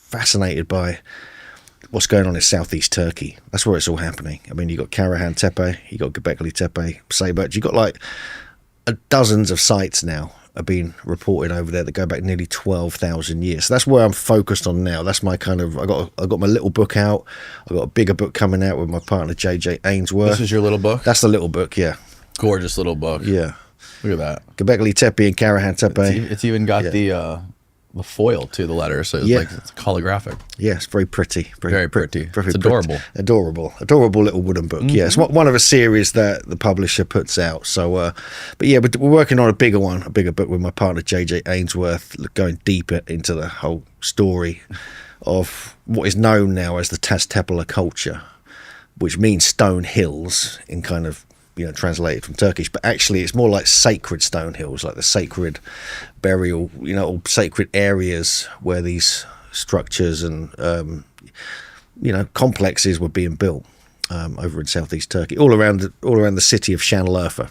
fascinated by what's going on in southeast Turkey. That's where it's all happening. I mean, you got Karahan Tepe, you got Gobekli Tepe, Sayburc. You got like dozens of sites now are being reported over there that go back nearly 12,000 years. So that's where I'm focused on now. That's my kind of, I got my little book out. I got a bigger book coming out with my partner JJ Ainsworth. This is your little book? That's the little book, yeah. Gorgeous little book. Yeah. Look at that. Gobekli Tepe and Karahan Tepe. It's even got the foil to the letter, so it's like it's holographic. Yeah, it's very pretty. Very pretty. It's adorable. Adorable little wooden book. Yeah, it's one of a series that the publisher puts out. So, but we're working on a bigger book with my partner JJ Ainsworth, going deeper into the whole story of what is known now as the Taztepeler culture, which means stone hills in kind of, translated from Turkish, but actually it's more like sacred stone hills, like the sacred burial, or sacred areas where these structures and, complexes were being built over in southeast Turkey, all around the city of Şanlıurfa.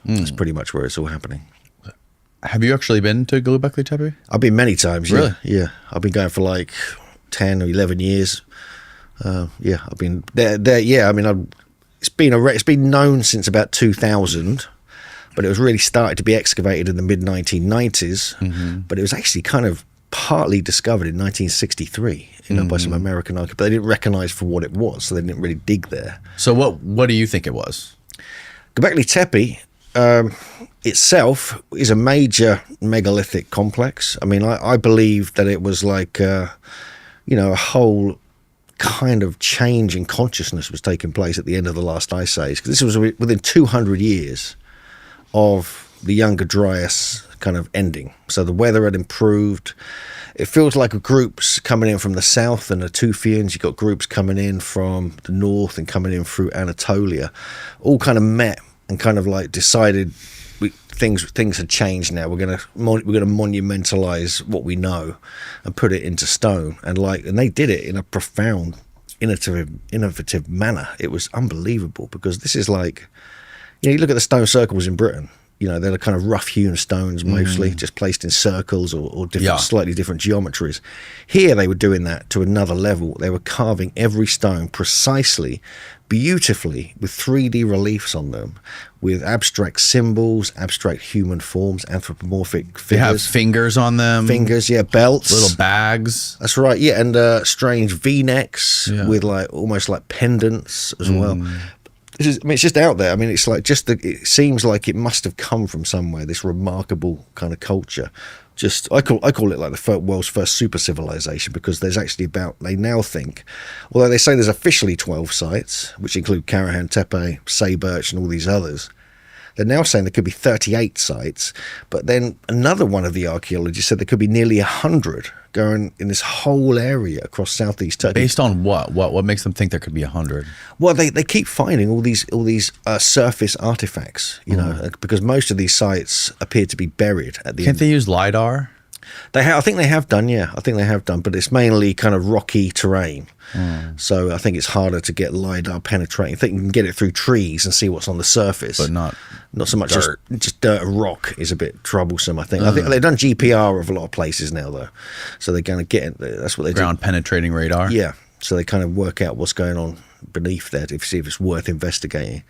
That's pretty much where it's all happening. Have you actually been to Gobekli Tepe? I've been many times. Really? Yeah. I've been going for like 10 or 11 years. I've been there. Yeah, I mean, it's been known since about 2000, but it was really started to be excavated in the mid 1990s. But it was actually kind of partly discovered in 1963, by some American archaeologists. But they didn't recognize for what it was, so they didn't really dig there. So what do you think it was? Gobekli Tepe itself is a major megalithic complex. I mean, I believe that it was like a whole kind of change in consciousness was taking place at the end of the last ice age, because this was within 200 years of the Younger Dryas kind of ending. So the weather had improved. It feels like groups coming in from the south and the Tufians. You've got groups coming in from the north and coming in through Anatolia, all kind of met and kind of like decided things had changed now. We're gonna monumentalize what we know and put it into stone, and they did it in a profound, innovative manner. It was unbelievable, because this is like, you look at the stone circles in Britain. They're the kind of rough-hewn stones mostly, just placed in circles or different, slightly different geometries. Here they were doing that to another level. They were carving every stone precisely, beautifully, with 3D reliefs on them, with abstract symbols, abstract human forms, anthropomorphic figures. They have fingers on them. Fingers, yeah, belts. Little bags. That's right, yeah, and strange V-necks with almost like pendants as well. It's just out there. I mean, it's like it seems like it must have come from somewhere, this remarkable kind of culture. I call it like the world's first super civilization, because there's actually they now think, although they say there's officially 12 sites, which include Karahan Tepe, Sayburc, and all these others, they're now saying there could be 38 sites. But then another one of the archaeologists said there could be nearly 100 going in this whole area across southeast Turkey. Based on what? What makes them think there could be 100? Well, they keep finding all these surface artifacts, because most of these sites appear to be buried at the end. Can't they use LiDAR? I think they have done, yeah. I think they have done, but it's mainly kind of rocky terrain. So I think it's harder to get LiDAR penetrating. I think you can get it through trees and see what's on the surface. But not so much dirt. Just dirt and rock is a bit troublesome, I think. I think they've done GPR of a lot of places now, though. So they're going to get it. That's what they do. Ground penetrating radar? Yeah. So they kind of work out what's going on beneath there to see if it's worth investigating.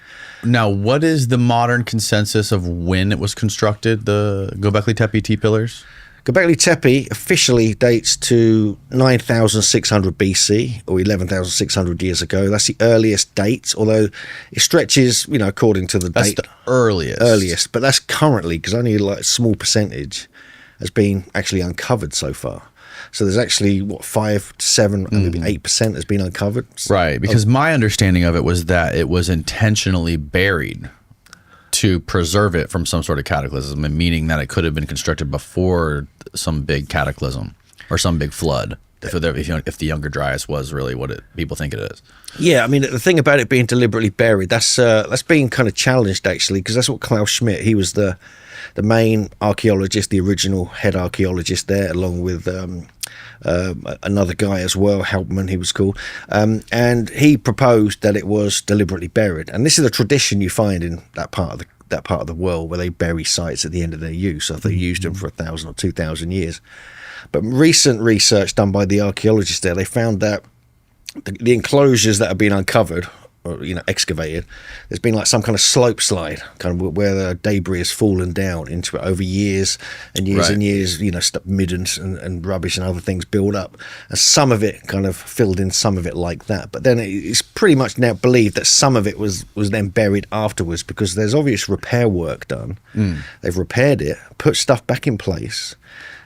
Now, what is the modern consensus of when it was constructed, the Gobekli Tepe T-pillars? Gobekli Tepe officially dates to 9,600 BC, or 11,600 years ago. That's the earliest date, although it stretches, according to the date. That's the earliest. Earliest, but that's currently, because only like a small percentage has been actually uncovered so far. So there's actually, 5 to 7, maybe 8% has been uncovered. Right, because my understanding of it was that it was intentionally buried to preserve it from some sort of cataclysm, and meaning that it could have been constructed before some big cataclysm or some big flood, if the Younger Dryas was really what people think it is. Yeah, I mean, the thing about it being deliberately buried, that's being kind of challenged, actually, because that's what Klaus Schmidt, he was the main archaeologist, the original head archaeologist there, along with another guy as well, Hauptmann he was called, and he proposed that it was deliberately buried. And this is a tradition you find in that part of the world, where they bury sites at the end of their use. So they used them for 1,000 or 2,000 years. But recent research done by the archaeologists there, they found that the enclosures that have been uncovered, or excavated, there's been like some kind of slope slide, kind of where the debris has fallen down into it over years and years and years. Middens and rubbish and other things build up, and some of it kind of filled in, some of it like that. But then it's pretty much now believed that some of it was then buried afterwards, because there's obvious repair work done. They've repaired it, put stuff back in place,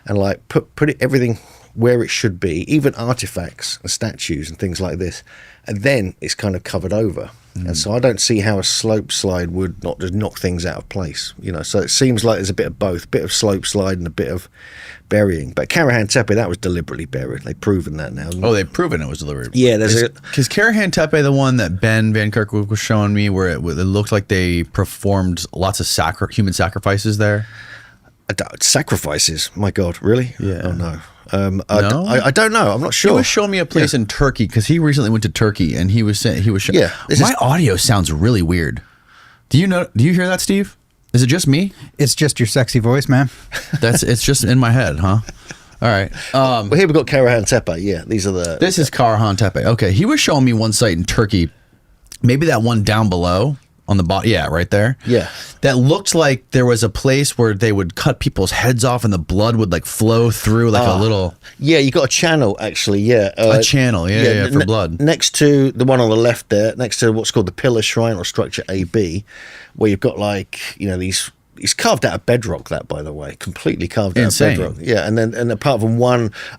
and like put everything where it should be, even artifacts and statues and things like this, and then it's kind of covered over. And so I don't see how a slope slide would not just knock things out of place, so it seems like there's a bit of both, a bit of slope slide and a bit of burying. But Karahan Tepe, that was deliberately buried. They've proven that now. Oh, they've proven it was deliberate. Yeah, because Karahan Tepe, the one that Ben Van Kirkwood was showing me, where it looked like they performed lots of human sacrifices there. Sacrifices? My God, really? Yeah. Oh no. No? I don't know. I'm not sure. He was showing me a place in Turkey, because he recently went to Turkey, and he was saying my audio sounds really weird. Do you hear that, Steve? Is it just me? It's just your sexy voice, man. It's just in my head, huh? All right. Well, here we've got Karahan Tepe. Yeah, these are the. This is Karahan Tepe. Okay, he was showing me one site in Turkey, maybe that one down below. On the bottom, yeah, right there. Yeah, that looked like there was a place where they would cut people's heads off, and the blood would like flow through like a little. Yeah, you got a channel actually. Yeah, a channel. Yeah, for blood. Next to the one on the left there, next to what's called the pillar shrine or structure AB, where you've got like these. It's carved out of bedrock, that, by the way, completely carved out of bedrock. Yeah, and apart from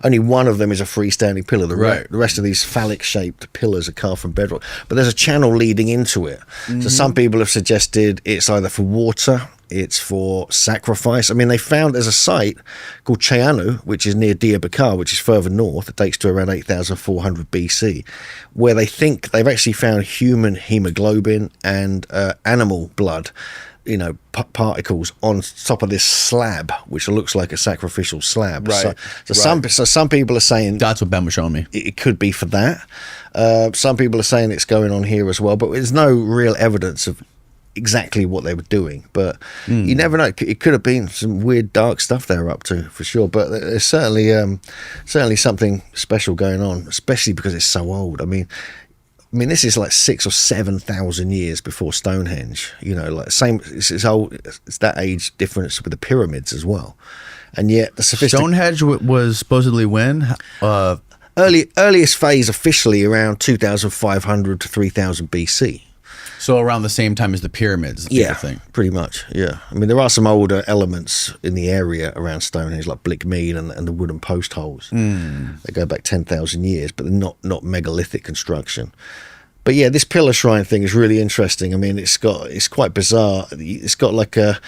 only one of them is a freestanding pillar. The rest of these phallic-shaped pillars are carved from bedrock. But there's a channel leading into it. So some people have suggested it's either for water, it's for sacrifice. I mean, they found there's a site called Chayanu, which is near Diyarbakir, which is further north. It takes to around 8,400 BC, where they think they've actually found human hemoglobin and animal blood, particles on top of this slab, which looks like a sacrificial slab. Right. So some people are saying that's what Ben was showing me. It could be for that. Some people are saying it's going on here as well, but there's no real evidence of exactly what they were doing. But you never know. It could have been some weird, dark stuff they were up to, for sure. But there's certainly something special going on, especially because it's so old. I mean, this is like 6,000 or 7,000 years before Stonehenge. Like same. It's old. It's that age difference with the pyramids as well, and yet the Stonehenge was supposedly when earliest phase officially around 2,500 to 3,000 BC. So around the same time as the pyramids, yeah, thing. Pretty much. Yeah, I mean there are some older elements in the area around Stonehenge, like Blickmead and the wooden post holes. They go back 10,000 years, but they're not megalithic construction. But yeah, this pillar shrine thing is really interesting. I mean, it's quite bizarre. It's got like a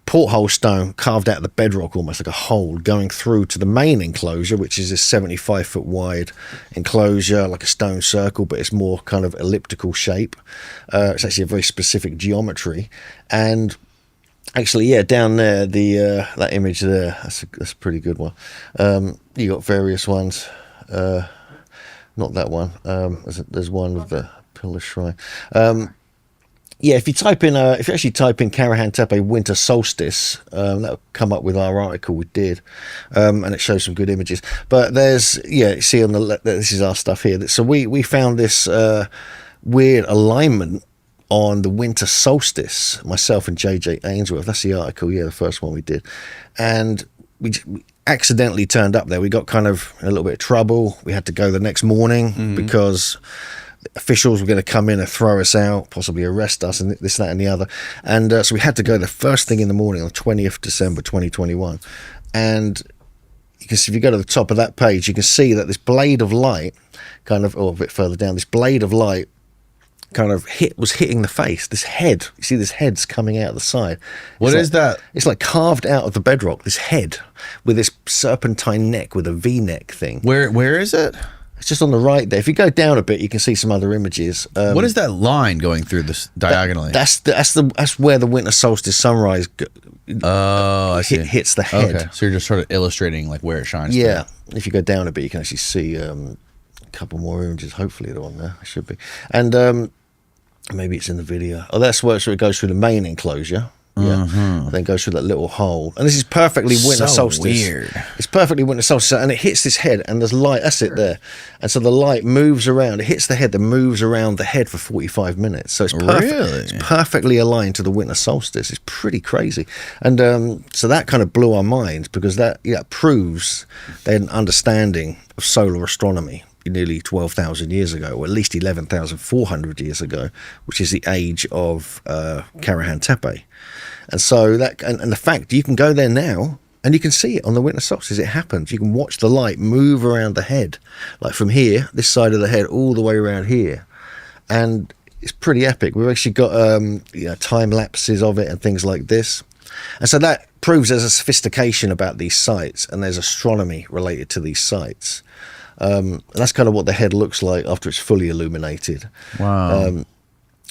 porthole stone carved out of the bedrock, almost like a hole going through to the main enclosure, which is this 75-foot wide enclosure, like a stone circle, but it's more kind of elliptical shape. It's actually a very specific geometry. And actually, yeah, down there, that image there, that's a pretty good one. You got various ones. Not that one. There's one with the pillar shrine. Yeah, if you actually type in Karahan Tepe winter solstice, that'll come up with our article we did, and it shows some good images. But you see on the left, this is our stuff here. So we found this weird alignment on the winter solstice, myself and JJ Ainsworth. That's the article, the first one we did. And we accidentally turned up there. We got kind of in a little bit of trouble. We had to go the next morning because officials were going to come in and throw us out, possibly arrest us, and this, that, and the other. And so we had to go the first thing in the morning on 20th December 2021. And you can see, if you go to the top of that page, you can see that this blade of light, kind of, or a bit further down, this blade of light kind of was hitting the face. This head, you see this head's coming out of the side. What is that? It's like carved out of the bedrock, this head with this serpentine neck with a V-neck thing. Where is it? It's just on the right there. If you go down a bit, you can see some other images. What is that line going through this diagonally? That's where the winter solstice sunrise I see. hits the head. Okay, so you're just sort of illustrating like where it shines. Yeah. If you go down a bit, you can actually see a couple more images. Hopefully they're on there. It should be. And maybe it's in the video. Oh, that's where it goes through the main enclosure. Yeah, and then goes through that little hole. And this is perfectly winter solstice. Weird. It's perfectly winter solstice, and it hits this head, and there's light. That's it there. And so the light moves around. It hits the head, then moves around the head for 45 minutes. So it's perfect. Really? It's perfectly aligned to the winter solstice. It's pretty crazy. And so that kind of blew our minds, because that proves they had an understanding of solar astronomy nearly 12,000 years ago, or at least 11,400 years ago, which is the age of Karahan Tepe. And so that, and the fact you can go there now and you can see it on the winter solstice. It happens. You can watch the light move around the head, like from here, this side of the head, all the way around here. And it's pretty epic. We've actually got time lapses of it and things like this. And so that proves there's a sophistication about these sites, and there's astronomy related to these sites. And that's kind of what the head looks like after it's fully illuminated. Wow.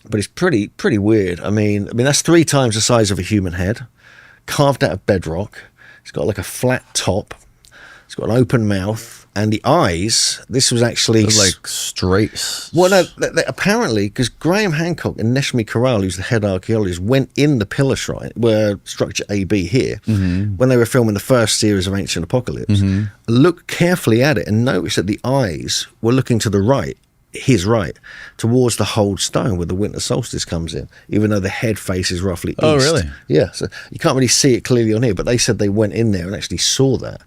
But it's pretty weird. I mean, that's 3 times the size of a human head, carved out of bedrock. It's got like a flat top. It's got an open mouth, and the eyes. This was actually like straight. Well, no, apparently, because Graham Hancock and Neshmi Corral, who's the head archaeologist, went in the pillar shrine, where structure AB here, when they were filming the first series of Ancient Apocalypse, looked carefully at it and noticed that the eyes were looking to the right, his right, towards the hold stone where the winter solstice comes in, even though the head faces roughly east. Oh, really? Yeah, so you can't really see it clearly on here, but they said they went in there and actually saw that.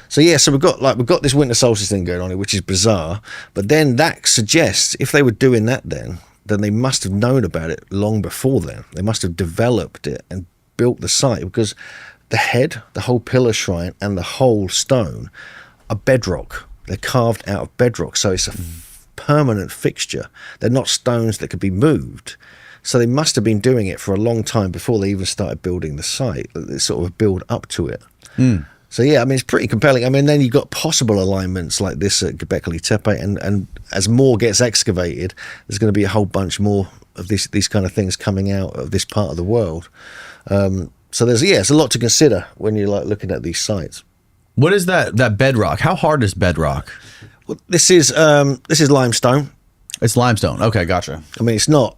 So yeah, so we've got this winter solstice thing going on here, which is bizarre. But then that suggests if they were doing that, then they must have known about it long before then. They must have developed it and built the site, because the head, the whole pillar shrine, and the whole stone are bedrock. They're carved out of bedrock, so it's a permanent fixture. They're not stones that could be moved. So they must have been doing it for a long time before they even started building the site. They sort of build up to it. So yeah, I mean, it's pretty compelling. I mean, then you've got possible alignments like this at Gobekli Tepe, and as more gets excavated, there's going to be a whole bunch more of these kind of things coming out of this part of the world. So there's a lot to consider when you're like looking at these sites. What is that bedrock? How hard is bedrock? Well, this is limestone. It's limestone. Okay, gotcha. I mean, it's not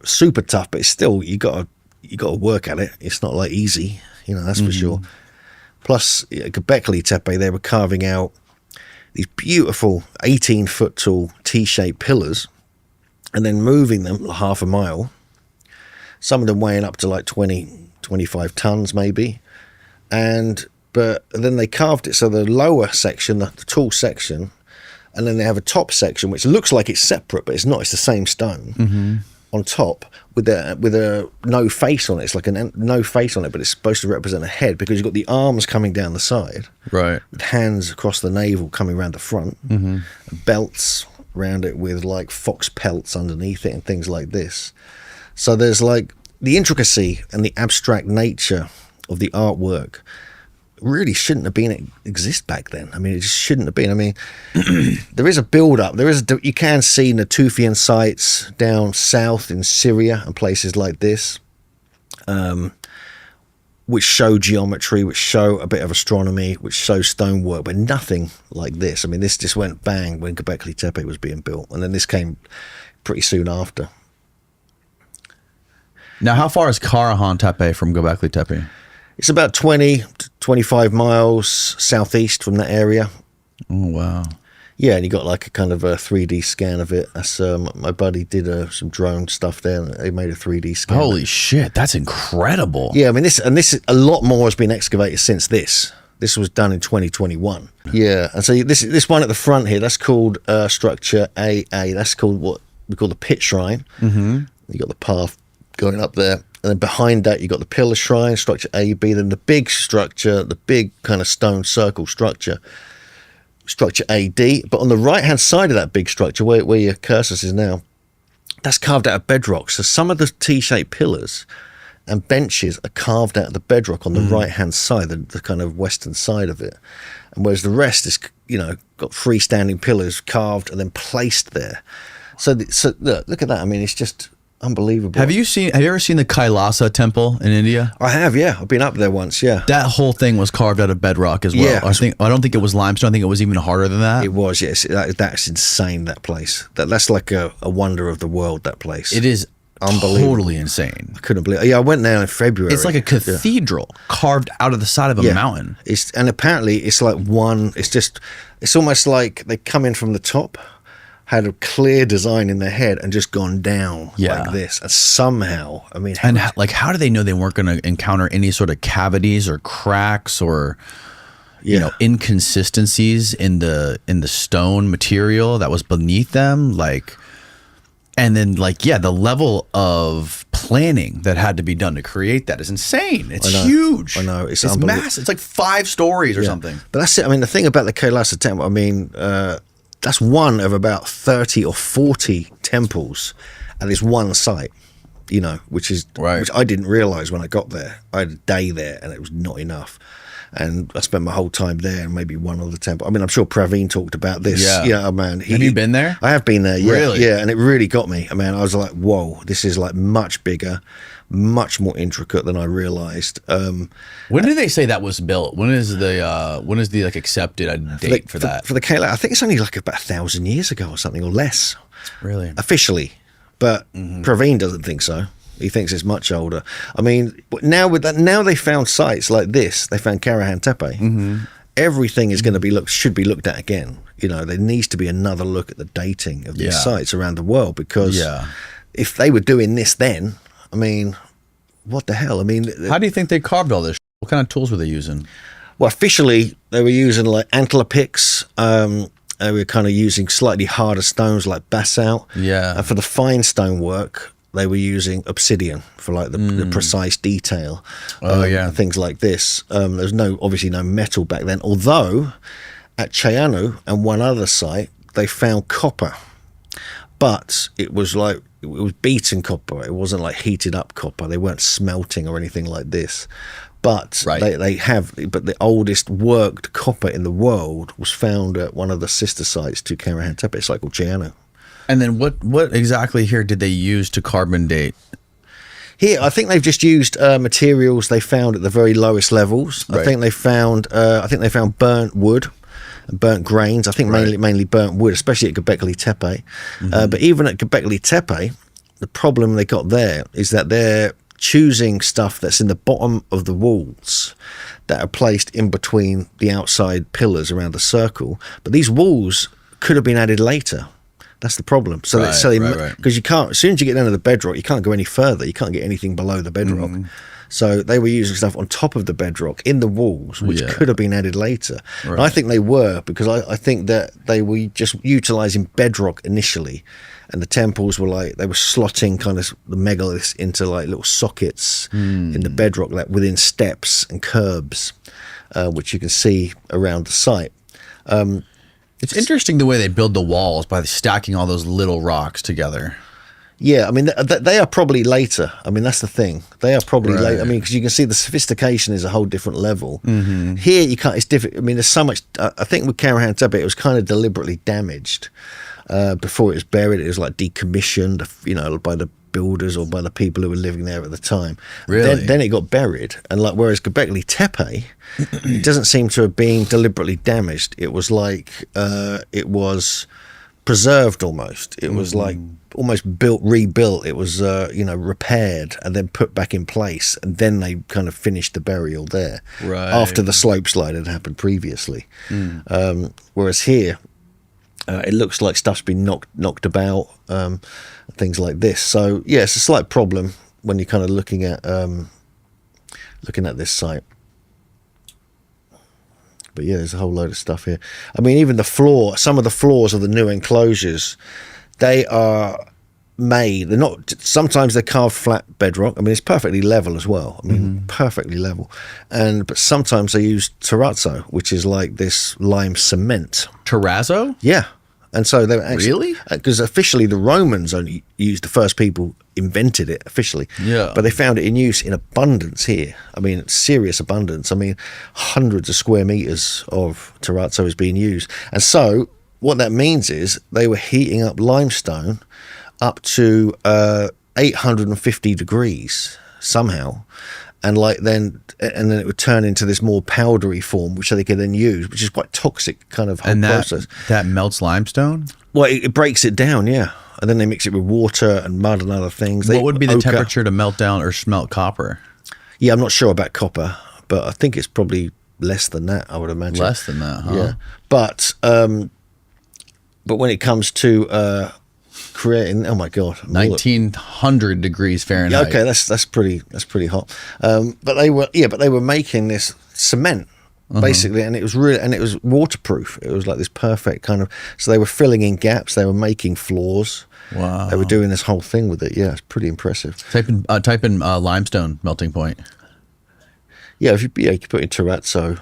super tough, but it's still you got to work at it. It's not like easy, that's for sure. Plus, at Gobekli Tepe, they were carving out these beautiful 18-foot tall T-shaped pillars and then moving them half a mile, some of them weighing up to like 20, 25 tons maybe. But then they carved it so the lower section, the tall section, and then they have a top section which looks like it's separate, but it's not. It's the same stone on top with a no face on it. It's like a no face on it, but it's supposed to represent a head, because you've got the arms coming down the side, right, with hands across the navel coming around the front, belts around it with like fox pelts underneath it and things like this. So there's like the intricacy and the abstract nature of the artwork really shouldn't have been exist back then. I mean, it just shouldn't have been. I mean, there is a build-up. You can see Natufian sites down south in Syria and places like this, which show geometry, which show a bit of astronomy, which show stonework, but nothing like this. I mean, this just went bang when Gobekli Tepe was being built, and then this came pretty soon after. Now, how far is Karahan Tepe from Gobekli Tepe? It's about 20 to 25 miles southeast from that area. Oh, wow. Yeah, and you got like a kind of a 3D scan of it. That's my buddy did some drone stuff there, and they made a 3D scan. Holy shit, that's incredible. Yeah, I mean, this a lot more has been excavated since this. This was done in 2021. Yeah, and so this one at the front here, that's called structure AA. That's called what we call the pit shrine. You got the path going up there. And then behind that, you got the pillar shrine, structure AB. Then the big structure, the big kind of stone circle structure AD. But on the right-hand side of that big structure, where your cursor is now, that's carved out of bedrock. So some of the T-shaped pillars and benches are carved out of the bedrock on the right-hand side, the kind of western side of it. And whereas the rest is, got freestanding pillars carved and then placed there. So look at that. I mean, it's just unbelievable. Have you ever seen the Kailasa Temple in India? I have, yeah. I've been up there once, yeah. That whole thing was carved out of bedrock as well. Yeah. I don't think it was limestone. I think it was even harder than that. It was, yes. That's insane, that place. That's like a wonder of the world, that place. It is unbelievable. totally insane. I couldn't believe it. Yeah, I went there in February. It's like a cathedral carved out of the side of a mountain. And apparently it's like it's almost like they come in from the top, had a clear design in their head and just gone down like this. And somehow, I mean... how do they know they weren't going to encounter any sort of cavities or cracks or... you know, inconsistencies in the stone material that was beneath them, and then the level of planning that had to be done to create that is insane. It's huge. I know. It's massive. It's like 5 stories or something. But that's it. I mean, the thing about the Kailasa Temple, I mean, that's one of about 30 or 40 temples at this one site, you know, which I didn't realize when I got there. I had a day there and it was not enough. And I spent my whole time there and maybe one other temple. I mean, I'm sure Praveen talked about this. Yeah, man. Have you been there? I have been there, yeah. Really? Yeah, and it really got me. I mean, I was like, whoa, this is like much bigger, much more intricate than I realized. When did they say that was built? When is the accepted date for that? For the Kailasa, I think it's only like about 1,000 years ago or something, or less. Really? Officially. But Praveen doesn't think so. He thinks it's much older. I mean, now they found sites like this. They found Karahan Tepe. Everything is going to should be looked at again. You know, there needs to be another look at the dating of these sites around the world, because if they were doing this then, I mean, what the hell? I mean, how do you think they carved all this? What kind of tools were they using? Well, officially they were using like antler picks. They were kind of using slightly harder stones like basalt. Yeah. And for the fine stone work, they were using obsidian for like the precise detail. Things like this. There's obviously no metal back then, although at Chayanu and one other site they found copper, but it was beaten copper. It wasn't like heated up copper. They weren't smelting or anything like this. But but the oldest worked copper in the world was found at one of the sister sites to Karahan Tepe. It's like called Chayanu. And then what exactly here did they use to carbon date? Here, I think they've just used materials they found at the very lowest levels. Right. I think they found burnt wood and burnt grains. I think mainly burnt wood, especially at Gobekli Tepe. But even at Gobekli Tepe, the problem they got there is that they're choosing stuff that's in the bottom of the walls that are placed in between the outside pillars around the circle. But these walls could have been added later. That's the problem. So because you can't, as soon as you get down to the bedrock, you can't go any further. You can't get anything below the bedrock. So they were using stuff on top of the bedrock in the walls, which could have been added later. Right. And I think they were, because I think that they were just utilizing bedrock initially, and the temples were they were slotting kind of the megaliths into like little sockets in the bedrock, like within steps and curbs, which you can see around the site. It's interesting the way they build the walls by stacking all those little rocks together. Yeah, I mean, they are probably later. I mean, that's the thing. They are probably later. I mean, because you can see the sophistication is a whole different level. Here, you can't. It's different. I mean, there's so much. I think with Carahan Tepe, it was kind of deliberately damaged before it was buried. It was like decommissioned, you know, by the builders or by the people who were living there at the time. Really? Then it got buried, and whereas Gobekli Tepe, it doesn't seem to have been deliberately damaged. It was it was preserved almost. It was almost rebuilt. It was repaired and then put back in place, and then they kind of finished the burial there after the slope slide had happened previously. Whereas here, it looks like stuff's been knocked about, things like this. So yeah, it's a slight problem when you're kind of looking at this site. But yeah, there's a whole load of stuff here. I mean, even some of the floors of the new enclosures, they are made. They're not. Sometimes they're carved flat bedrock. I mean, it's perfectly level as well. I mean, perfectly level. But sometimes they use terrazzo, which is like this lime cement. Terrazzo? Yeah. And so they were actually, because officially the Romans only used, the first people invented it officially. Yeah. But they found it in use in abundance here. I mean, serious abundance. I mean, hundreds of square meters of terrazzo is being used. And so what that means is they were heating up limestone up to 850 degrees somehow. And then it would turn into this more powdery form, which they could then use, which is quite toxic kind of whole process. That melts limestone? Well, it breaks it down, yeah. and then they mix it with water and mud and other things. What would be the temperature to melt down or smelt copper? Yeah, I'm not sure about copper, but I think it's probably less than that, I would imagine. Less than that, huh? Yeah. But when it comes to creating, oh my God, 1900 degrees Fahrenheit. Yeah, okay, that's pretty hot. But they were making this cement basically, and it was waterproof. It was like this perfect kind of. So they were filling in gaps. They were making floors. Wow. They were doing this whole thing with it. Yeah, it's pretty impressive. Type in limestone melting point. Yeah, you could put in Terrazzo.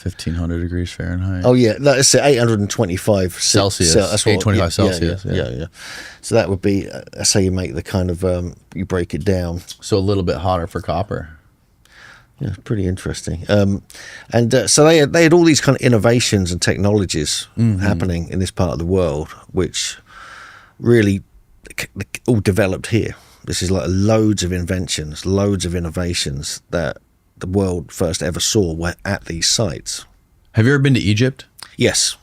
1500 degrees Fahrenheit. Oh yeah, that's 825 Celsius. That's what, 825 Celsius. Yeah. So that would be that's how you make the kind of you break it down. So a little bit hotter for copper. Yeah, pretty interesting. So they had all these kind of innovations and technologies happening in this part of the world, which really all developed here. This is like loads of inventions, loads of innovations that the world first ever saw were at these sites. Have you ever been to Egypt? Yes,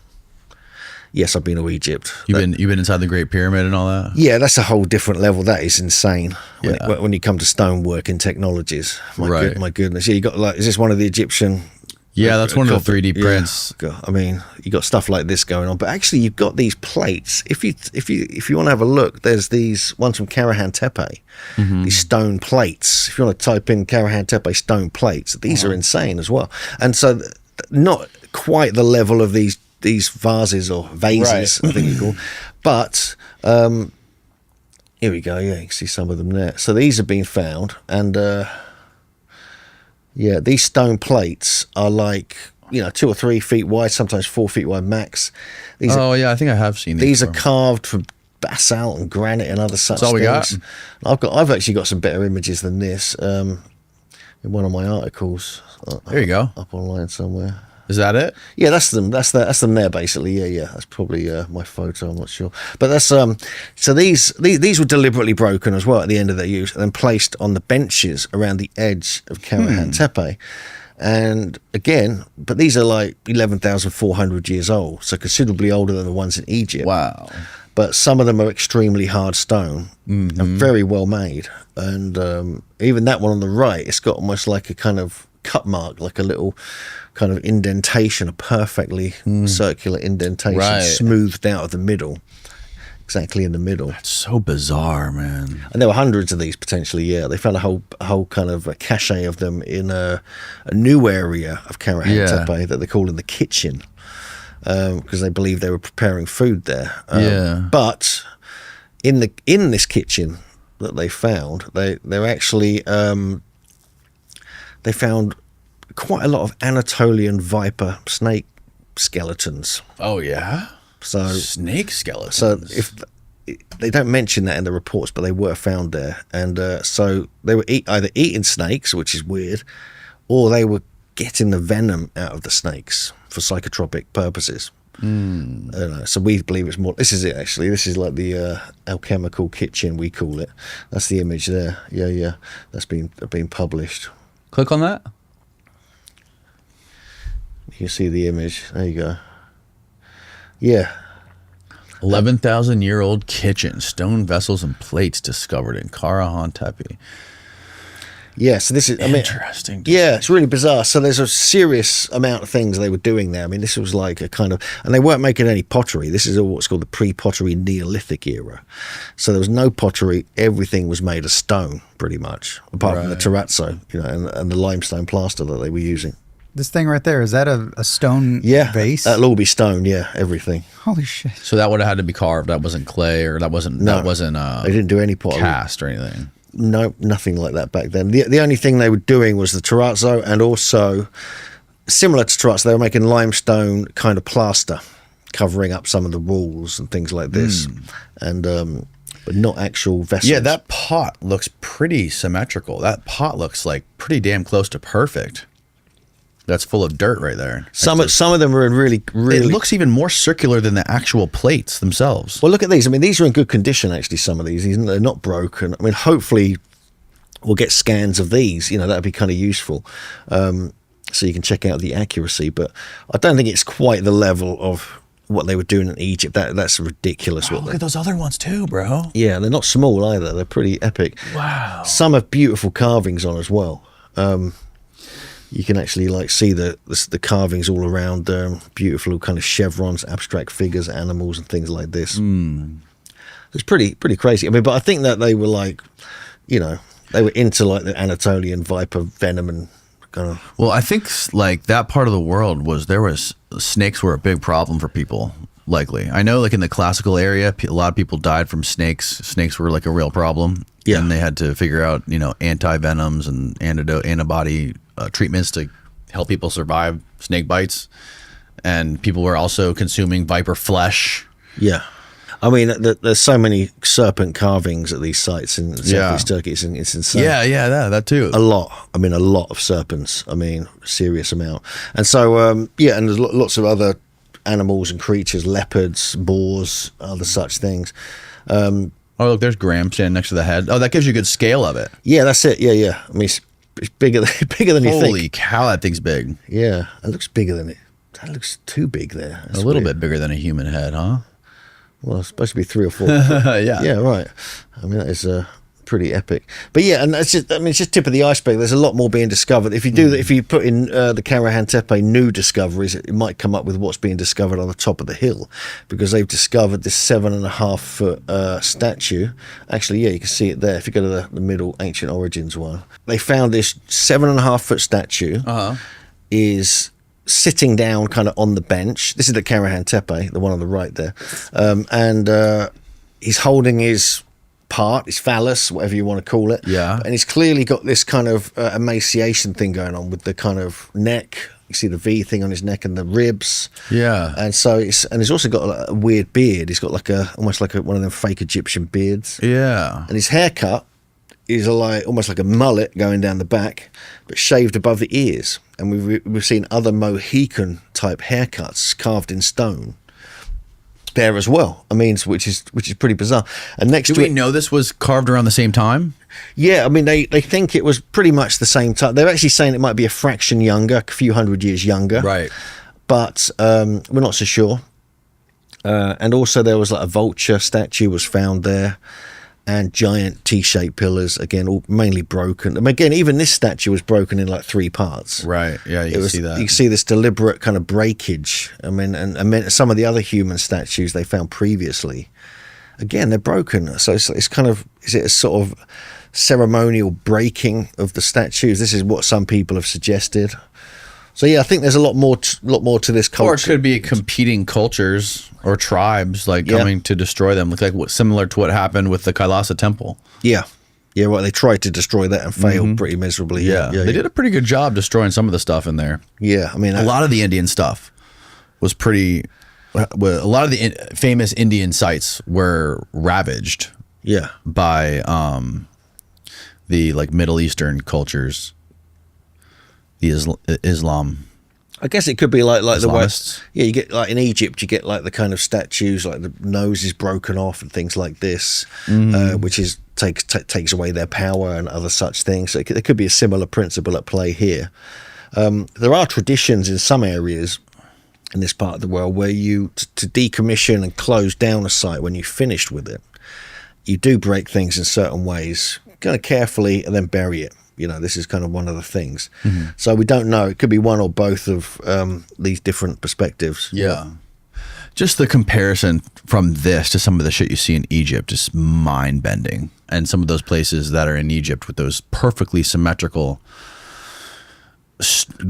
I've been to Egypt. You've been inside the Great Pyramid and all that? Yeah, that's a whole different level. That is insane. When you come to stonework and technologies, my goodness. Yeah, you got is this one of the Egyptian? Yeah, that's one of the 3D prints. Yeah. I mean, you got stuff like this going on, but actually, you've got these plates. If you want to have a look, there's these ones from Karahan Tepe, these stone plates. If you want to type in Karahan Tepe stone plates, these are insane as well. And so, not quite the level of these vases or vases, I think you call, but here we go. Yeah, you can see some of them there. So these have been found, and these stone plates are like 2 or 3 feet wide, sometimes 4 feet wide max. I think I have seen these. These are carved from basalt and granite and other such things. That's all we got. I've actually got some better images than this in one of my articles. There you go. Up online somewhere. Is that it? Yeah, that's them. That's them there, basically. Yeah. That's probably my photo. I'm not sure, but that's So these were deliberately broken as well at the end of their use, and then placed on the benches around the edge of Karahan Tepe. And again, but these are like 11,400 years old, so considerably older than the ones in Egypt. Wow. But some of them are extremely hard stone and very well made. And even that one on the right, it's got almost like a kind of cut mark, like a little kind of indentation, a perfectly circular indentation, smoothed out of the middle, exactly in the middle. That's so bizarre, man. And there were hundreds of these potentially. Yeah, they found a whole kind of a cache of them in a new area of Karahan Tepe that they call in the kitchen, because they believe they were preparing food there. But in this kitchen that they found, they're actually they found quite a lot of Anatolian viper snake skeletons. Oh yeah, so snake skeletons. So if they don't mention that in the reports, but they were found there, and so they were either eating snakes, which is weird, or they were getting the venom out of the snakes for psychotropic purposes. So we believe it's more. This is it actually. This is like the alchemical kitchen, we call it. That's the image there. Yeah. That's been published. Click on that. You can see the image. There you go. Yeah. 11,000-year-old kitchen, stone vessels and plates discovered in Karahan Tepe. Yeah, so this is interesting. Yeah, it's really bizarre. So there's a serious amount of things they were doing there. I mean, this was like a kind of, and they weren't making any pottery. This is what's called the pre-pottery Neolithic era. So there was no pottery. Everything was made of stone, pretty much, apart from the terrazzo, and the limestone plaster that they were using. This thing right there, is that a stone vase? That'll all be stone, everything. Holy shit. So that would have had to be carved. That wasn't clay, or that wasn't they didn't do any pottery. Cast or anything. No, nothing like that back then. The only thing they were doing was the terrazzo, and also similar to terrazzo, they were making limestone kind of plaster, covering up some of the walls and things like this, and but not actual vessels. Yeah, that pot looks pretty symmetrical. That pot looks like pretty damn close to perfect. That's full of dirt right there. Some of them are in really. It looks even more circular than the actual plates themselves. Well, look at these. I mean, these are in good condition, actually, some of these. They're not broken. I mean, hopefully we'll get scans of these. That'd be kind of useful. So you can check out the accuracy. But I don't think it's quite the level of what they were doing in Egypt. That's ridiculous. Look at those other ones too, bro. Yeah, they're not small either. They're pretty epic. Wow. Some have beautiful carvings on as well. You can actually like see the carvings all around, beautiful kind of chevrons, abstract figures, animals and things like this. It's pretty crazy. I mean, but I think that they were like, you know, they were into like the Anatolian viper venom and kind of. Well, I think like that part of the world snakes were a big problem for people. Likely, I know like in the classical area, a lot of people died from snakes. Snakes were like a real problem. Yeah, and they had to figure out, you know, anti-venoms and antibody treatments to help people survive snake bites. And people were also consuming viper flesh. Yeah. I mean, there's so many serpent carvings at these sites in Southeast Turkey. It's insane. Yeah, that too. A lot. I mean, a lot of serpents. I mean, a serious amount. And so, and there's lots of other animals and creatures, leopards, boars, other such things. Oh, look, there's Graham standing next to the head. Oh, that gives you a good scale of it. Yeah, that's it. Yeah. I mean, it's bigger than you think. Holy cow, that thing's big. Yeah, it looks bigger than it. That looks too big there. That's a little bit bigger than a human head, huh? Well, it's supposed to be 3 or 4. Yeah, right. I mean, that is pretty epic. But yeah, and it's just tip of the iceberg. There's a lot more being discovered. If you do that, if you put in the Karahan Tepe new discoveries, it might come up with what's being discovered on the top of the hill, because they've discovered this 7.5 foot statue. Actually, yeah, you can see it there. If you go to the Middle Ancient Origins one, they found this 7.5 foot statue is sitting down kind of on the bench. This is the Karahan Tepe, the one on the right there, and he's holding his phallus, whatever you want to call it. Yeah. And he's clearly got this kind of emaciation thing going on with the kind of neck. You see the V thing on his neck and the ribs. Yeah. And so he's also got a weird beard. He's got like almost like one of them fake Egyptian beards. Yeah. And his haircut is almost like a mullet going down the back, but shaved above the ears. And we've seen other Mohican type haircuts carved in stone there as well. I mean, which is pretty bizarre. And next, do we know this was carved around the same time? Yeah, I mean, they think it was pretty much the same time. They're actually saying it might be a fraction younger, a few hundred years younger. Right. But we're not so sure. And also there was like a vulture statue was found there, and giant T-shaped pillars, again, all mainly broken. I mean, again, even this statue was broken in like 3 parts. Right, yeah, you can see that. You see this deliberate kind of breakage. I mean, and some of the other human statues they found previously, again, they're broken. So it's kind of, is it a sort of ceremonial breaking of the statues? This is what some people have suggested. So yeah, I think there's a lot more to this culture. Or it could be competing cultures or tribes coming to destroy them, like similar to what happened with the Kailasa Temple. Yeah, well, they tried to destroy that and failed pretty miserably. Yeah, they did a pretty good job destroying some of the stuff in there. Yeah, I mean, a lot of the Indian stuff was pretty. A lot of the famous Indian sites were ravaged. Yeah, by the like Middle Eastern cultures. The Islam. I guess it could be like the way. Islamists. Yeah, you get like in Egypt, you get like the kind of statues, like the nose is broken off and things like this, which is takes away their power and other such things. So there could be a similar principle at play here. There are traditions in some areas in this part of the world where you to decommission and close down a site when you've finished with it, you do break things in certain ways, kind of carefully, and then bury it. You know, this is kind of one of the things. So we don't know. It could be one or both of these different perspectives. Yeah. Just the comparison from this to some of the shit you see in Egypt is mind-bending. And some of those places that are in Egypt with those perfectly symmetrical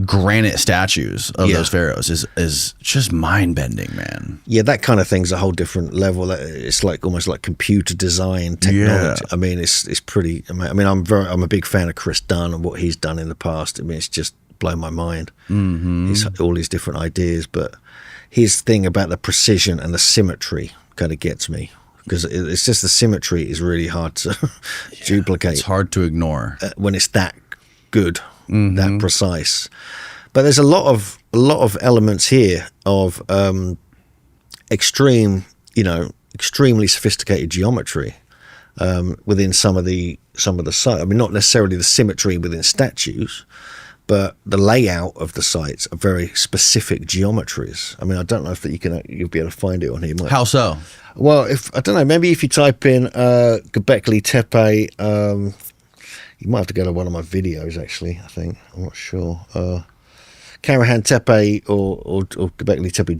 granite statues of those pharaohs is just mind-bending, man. Yeah, that kind of thing's a whole different level. It's like almost like computer design technology. I mean, it's pretty. I mean, I'm a big fan of Chris Dunn and what he's done in the past. I mean, it's just blown my mind. He's all these different ideas, but his thing about the precision and the symmetry kind of gets me, because it's just the symmetry is really hard to duplicate. It's hard to ignore when it's that good. That precise. But there's a lot of elements here of extremely sophisticated geometry within some of the site. I mean, not necessarily the symmetry within statues, but the layout of the sites are very specific geometries. I mean, I don't know if you'll be able to find it on here. How so? Well, I don't know, maybe if you type in Gobekli Tepe, you might have to go to one of my videos, actually, I think. I'm not sure. Karahan Tepe or Gobekli Tepe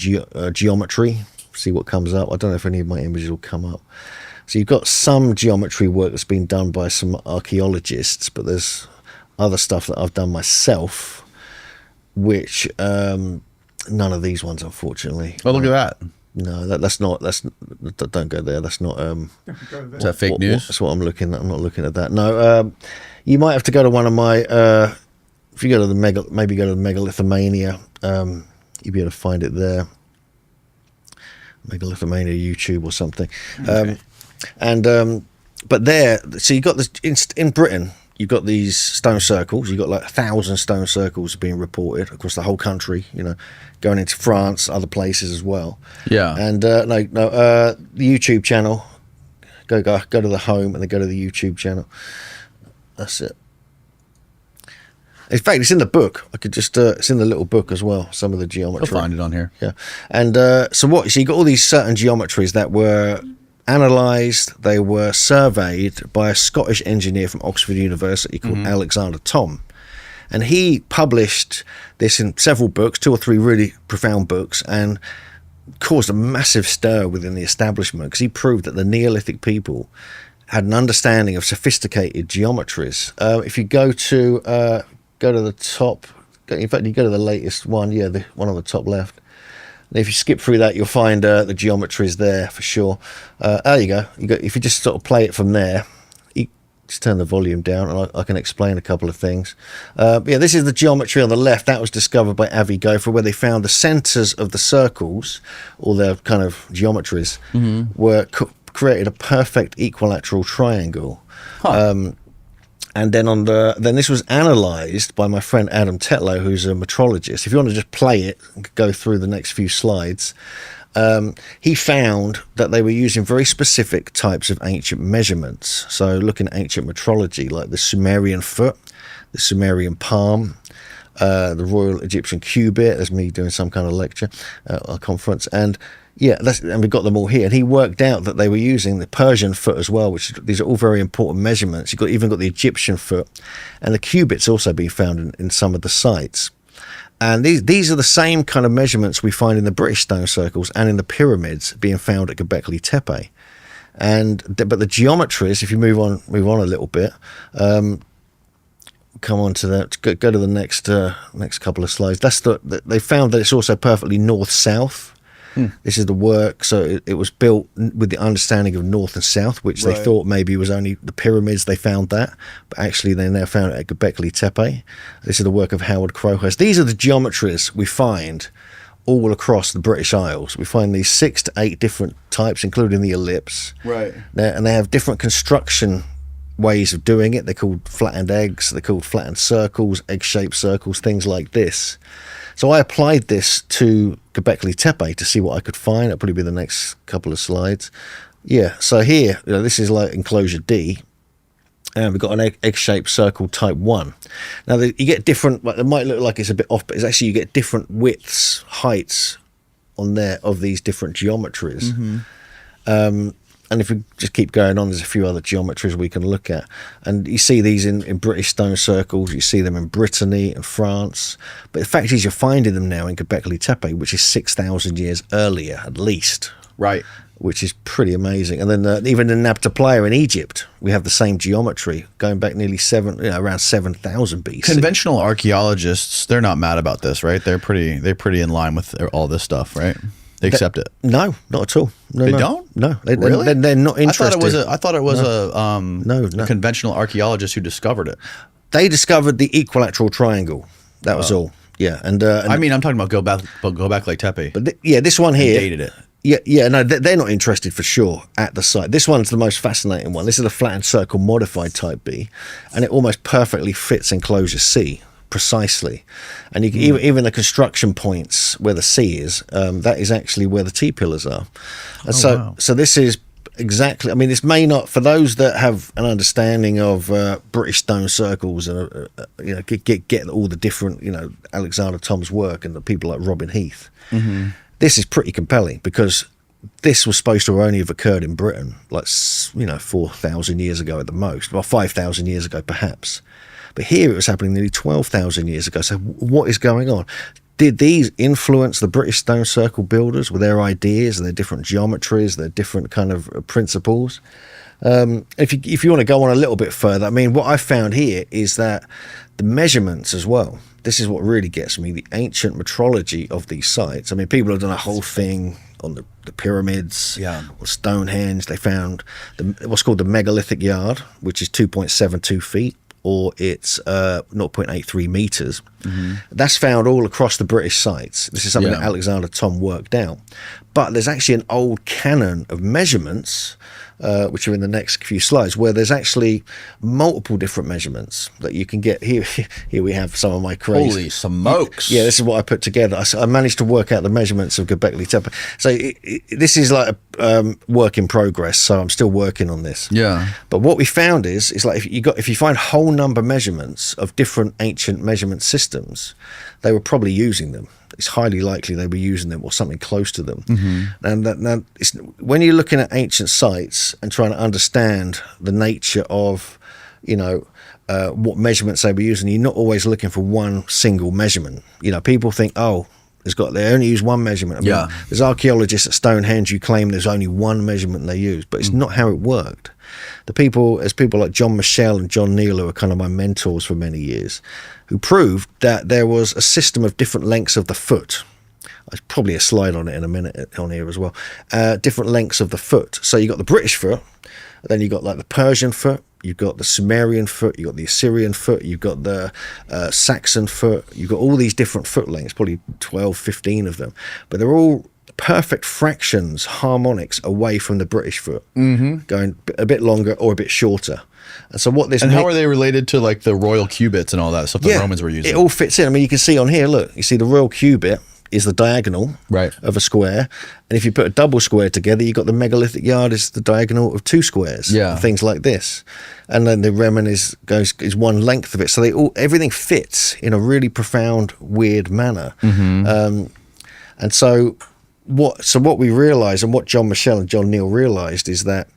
geometry. See what comes up. I don't know if any of my images will come up. So you've got some geometry work that's been done by some archaeologists, but there's other stuff that I've done myself, which none of these ones, unfortunately. Oh, look at that. No, that's not. Don't go there. That's not. Is that fake news? That's what I'm looking at. I'm not looking at that. No, you might have to go to one of my. If you go to the maybe go to the Megalithomania, you'll be able to find it there. Megalithomania YouTube or something. Okay. But there, so you got this in Britain. You've got these stone circles. You've got like 1,000 stone circles being reported across the whole country. You know, going into France, other places as well. Yeah. And the YouTube channel. Go to the home and then go to the YouTube channel. That's it. In fact, it's in the book. I could just it's in the little book as well. Some of the geometry. You'll find it on here. Yeah. And so you got all these certain geometries that were analysed, they were surveyed by a Scottish engineer from Oxford University called Alexander Thom. And he published this in several books, 2 or 3 really profound books, and caused a massive stir within the establishment because he proved that the Neolithic people had an understanding of sophisticated geometries. If you go to the top, in fact, you go to the latest one, the one on the top left. And if you skip through that, you'll find the geometries there for sure. There you go. If you just sort of play it from there, you just turn the volume down, and I can explain a couple of things. This is the geometry on the left. That was discovered by Avi Gopher, where they found the centres of the circles, or their kind of geometries, were created a perfect equilateral triangle. Huh. And then then this was analysed by my friend Adam Tetlow, who's a metrologist. If you want to just play it and go through the next few slides, he found that they were using very specific types of ancient measurements. So looking at ancient metrology, like the Sumerian foot, the Sumerian palm, the Royal Egyptian cubit. There's me doing some kind of lecture or conference, and and we've got them all here. And he worked out that they were using the Persian foot as well, which these are all very important measurements. You've even got the Egyptian foot, and the cubit's also been found in some of the sites. And these are the same kind of measurements we find in the British stone circles and in the pyramids being found at Gobekli Tepe. But the geometries, if you move on a little bit, come on to that. Go to the next couple of slides. They found that it's also perfectly north-south. This is the work. So it was built with the understanding of north and south, which they thought maybe was only the pyramids. They found that, but actually they now found it at Gobekli Tepe. This is the work of Howard Crowhurst. These are the geometries we find all across the British Isles. We find these 6 to 8 different types, including the ellipse. Right. And they have different construction ways of doing it. They're called flattened eggs. They're called flattened circles, egg-shaped circles, things like this. So I applied this to Gobekli Tepe to see what I could find. That'll probably be the next couple of slides. Yeah, so here, this is like enclosure D, and we've got an egg-shaped circle type 1. Now, you get different, it might look like it's a bit off, but it's actually, you get different widths, heights on there of these different geometries. And if we just keep going on, there's a few other geometries we can look at. And you see these in British stone circles. You see them in Brittany and France. But the fact is, you're finding them now in Gobekli Tepe, which is 6,000 years earlier, at least. Right. Which is pretty amazing. And then even in Nabta Playa in Egypt, we have the same geometry going back nearly around 7,000 BC. Conventional archaeologists, they're not mad about this, right? They're pretty in line with all this stuff, right? They accept it. No, not at all. No, they don't. No, really? They're not interested. I thought it was a conventional archedologist who discovered it. They discovered the equilateral triangle. That was all. Yeah, and I mean, I'm talking about Gobekli Tepe. But this one here dated it. No, they're not interested for sure at the site. This one's the most fascinating one. This is a flattened circle modified type B, and it almost perfectly fits enclosure C. Precisely, and you can even the construction points where the C is, that is actually where the T pillars are. And so this is Exactly. I mean, this may not, for those that have an understanding of British stone circles and get all the different, Alexander Thom's work and the people like Robin Heath. This is pretty compelling because this was supposed to only have occurred in Britain, like 4,000 years ago at the most, or 5,000 years ago perhaps. But here it was happening nearly 12,000 years ago. So what is going on? Did these influence the British stone circle builders with their ideas and their different geometries, their different kind of principles? If you want to go on a little bit further, I mean, what I found here is that the measurements as well, this is what really gets me, the ancient metrology of these sites. I mean, people have done a whole thing on the pyramids, or Stonehenge. They found what's called the megalithic yard, which is 2.72 feet. Or it's 0.83 meters. That's found all across the British sites. This is something that Alexander Thom worked out. But there's actually an old canon of measurements, which are in the next few slides, where there's actually multiple different measurements that you can get. Here we have some of my crazy. Holy smokes. Yeah, this is what I put together. I managed to work out the measurements of Gobekli Tepe. So this is like a work in progress, so I'm still working on this. Yeah. But what we found is like if you find whole number measurements of different ancient measurement systems, they were probably using them. It's highly likely they were using them or something close to them. And when you're looking at ancient sites and trying to understand the nature of, what measurements they were using, you're not always looking for one single measurement. People think, they only use one measurement. I mean, there's archaeologists at Stonehenge who claim there's only one measurement they use, but it's not how it worked. People like John Michell and John Neal, who are kind of my mentors for many years, who proved that there was a system of different lengths of the foot. There's probably a slide on it in a minute on here as well. Different lengths of the foot. So you got the British foot, then you got like the Persian foot, you've got the Sumerian foot, you've got the Assyrian foot, you've got the Saxon foot, you've got all these different foot lengths, probably 12, 15 of them. But they're all perfect fractions, harmonics away from the British foot, going a bit longer or a bit shorter. And so how are they related to like the royal cubits and all that stuff the Romans were using? It all fits in. I mean, you can see on here, look, you see the royal cubit is the diagonal of a square, and if you put a double square together, you got the megalithic yard is the diagonal of two squares, things like this, and then the remen is one length of it. So everything fits in a really profound, weird manner. And so what we realized, and what John Michell and John Neal realized, is that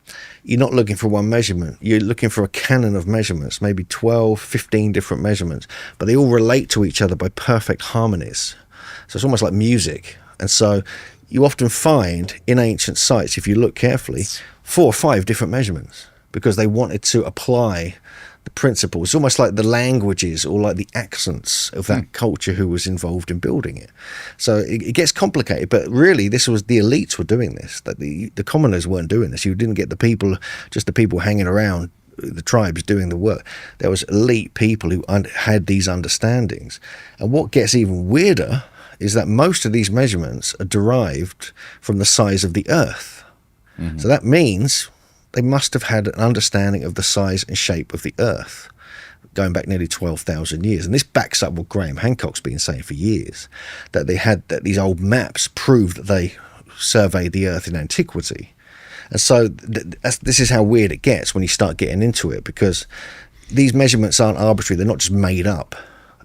you're not looking for one measurement. You're looking for a canon of measurements, maybe 12, 15 different measurements, but they all relate to each other by perfect harmonies. So it's almost like music. And so you often find in ancient sites, if you look carefully, 4 or 5 different measurements because they wanted to apply the principles. It's almost like the languages or like the accents of that culture who was involved in building it. So it gets complicated, but really this was the elites were doing this, that the commoners weren't doing this. You didn't get the people hanging around, the tribes doing the work. There was elite people who had these understandings. And what gets even weirder is that most of these measurements are derived from the size of the earth. So that means they must have had an understanding of the size and shape of the earth going back nearly 12,000 years. And this backs up what Graham Hancock's been saying for years, that these old maps proved that they surveyed the earth in antiquity. And so this is how weird it gets when you start getting into it, because these measurements aren't arbitrary. They're not just made up.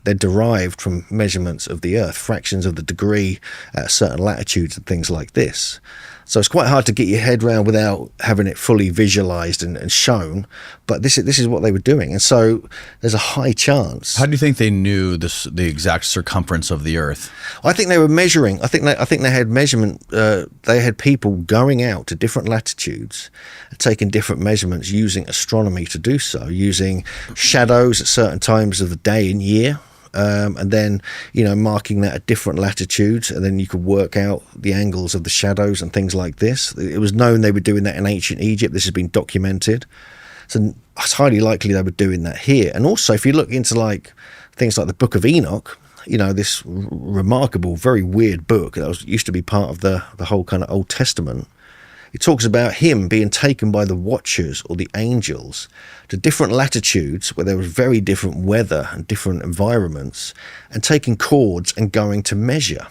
They're derived from measurements of the earth, fractions of the degree at certain latitudes and things like this. So it's quite hard to get your head around without having it fully visualized and shown. But this is what they were doing. And so there's a high chance. How do you think they knew the exact circumference of the earth? I think they were measuring. I think they had measurement. They had people going out to different latitudes, taking different measurements, using astronomy to do so, using shadows at certain times of the day and year. And then, marking that at different latitudes, and then you could work out the angles of the shadows and things like this. It was known they were doing that in ancient Egypt. This has been documented. So it's highly likely they were doing that here. And also, if you look into like things like the Book of Enoch, this remarkable, very weird book that used to be part of the whole kind of Old Testament. It talks about him being taken by the watchers or the angels to different latitudes where there was very different weather and different environments, and taking cords and going to measure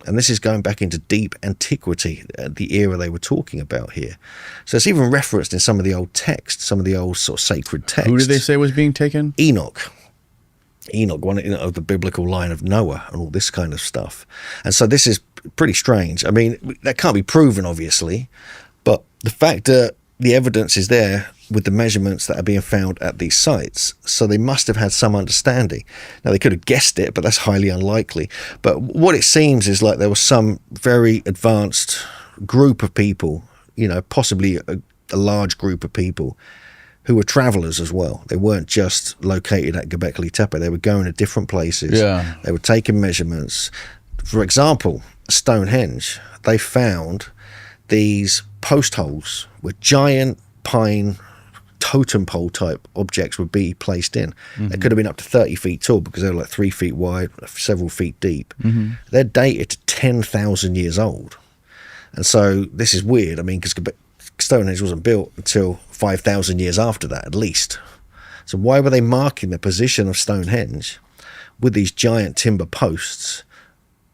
And this is going back into deep antiquity, the era they were talking about here. So it's even referenced in some of the old texts, some of the old sort of sacred texts. Who did they say was being taken? Enoch, one of the biblical line of Noah and all this kind of stuff. And so this is pretty strange. I mean, that can't be proven, obviously, but the fact that the evidence is there with the measurements that are being found at these sites, so they must have had some understanding. Now, they could have guessed it, but that's highly unlikely. But what it seems is like there was some very advanced group of people, possibly a large group of people who were travelers as well. They weren't just located at Gobekli Tepe. They were going to different places. Yeah. They were taking measurements. For example, Stonehenge, they found these post holes where giant pine totem pole type objects would be placed in. They could have been up to 30 feet tall because they were like 3 feet wide, several feet deep. They're dated to 10,000 years old. And so this is weird. I mean, because Stonehenge wasn't built until 5,000 years after that, at least. So why were they marking the position of Stonehenge with these giant timber posts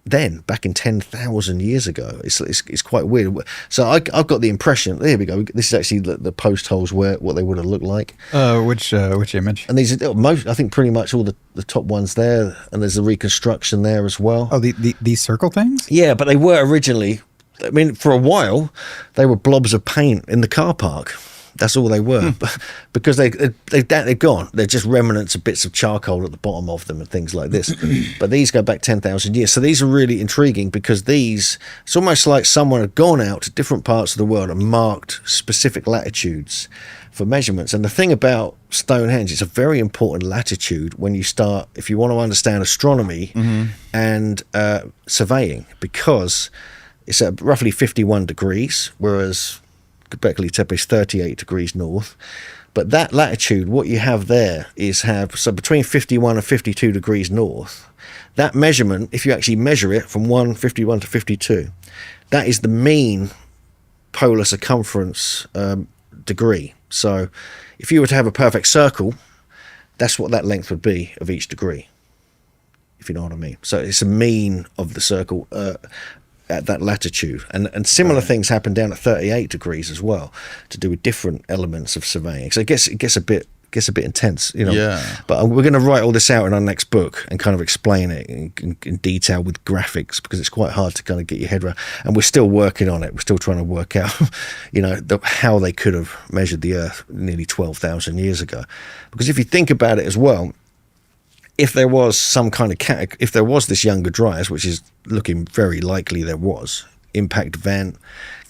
then, back in 10,000 years ago? It's quite weird. So I've got the impression, here we go, this is actually the post holes where what they would have looked like. Which image? And these are I think pretty much all the top ones there, and there's a reconstruction there as well. Oh, these circle things? Yeah, but they were originally, I mean, for a while, they were blobs of paint in the car park. That's all they were, because they've gone. They're just remnants of bits of charcoal at the bottom of them and things like this. But these go back 10,000 years. So these are really intriguing because it's almost like someone had gone out to different parts of the world and marked specific latitudes for measurements. And the thing about Stonehenge, it's a very important latitude when you start, if you want to understand astronomy and surveying, because it's at roughly 51 degrees, whereas Gobekli Tepe is 38 degrees north. But that latitude, what you have there is so between 51 and 52 degrees north, that measurement, if you actually measure it from 51 to 52, that is the mean polar circumference degree. So if you were to have a perfect circle, that's what that length would be of each degree, if you know what I mean. So it's a mean of the circle at that latitude, and similar things happen down at 38 degrees as well, to do with different elements of surveying. So it gets a bit intense, Yeah. But we're going to write all this out in our next book and kind of explain it in detail with graphics, because it's quite hard to kind of get your head around, and we're still working on it. We're still trying to work out how they could have measured the Earth nearly 12,000 years ago. Because if you think about it as well, if there was some kind of if there was this Younger Dryas, which is looking very likely there was, impact event,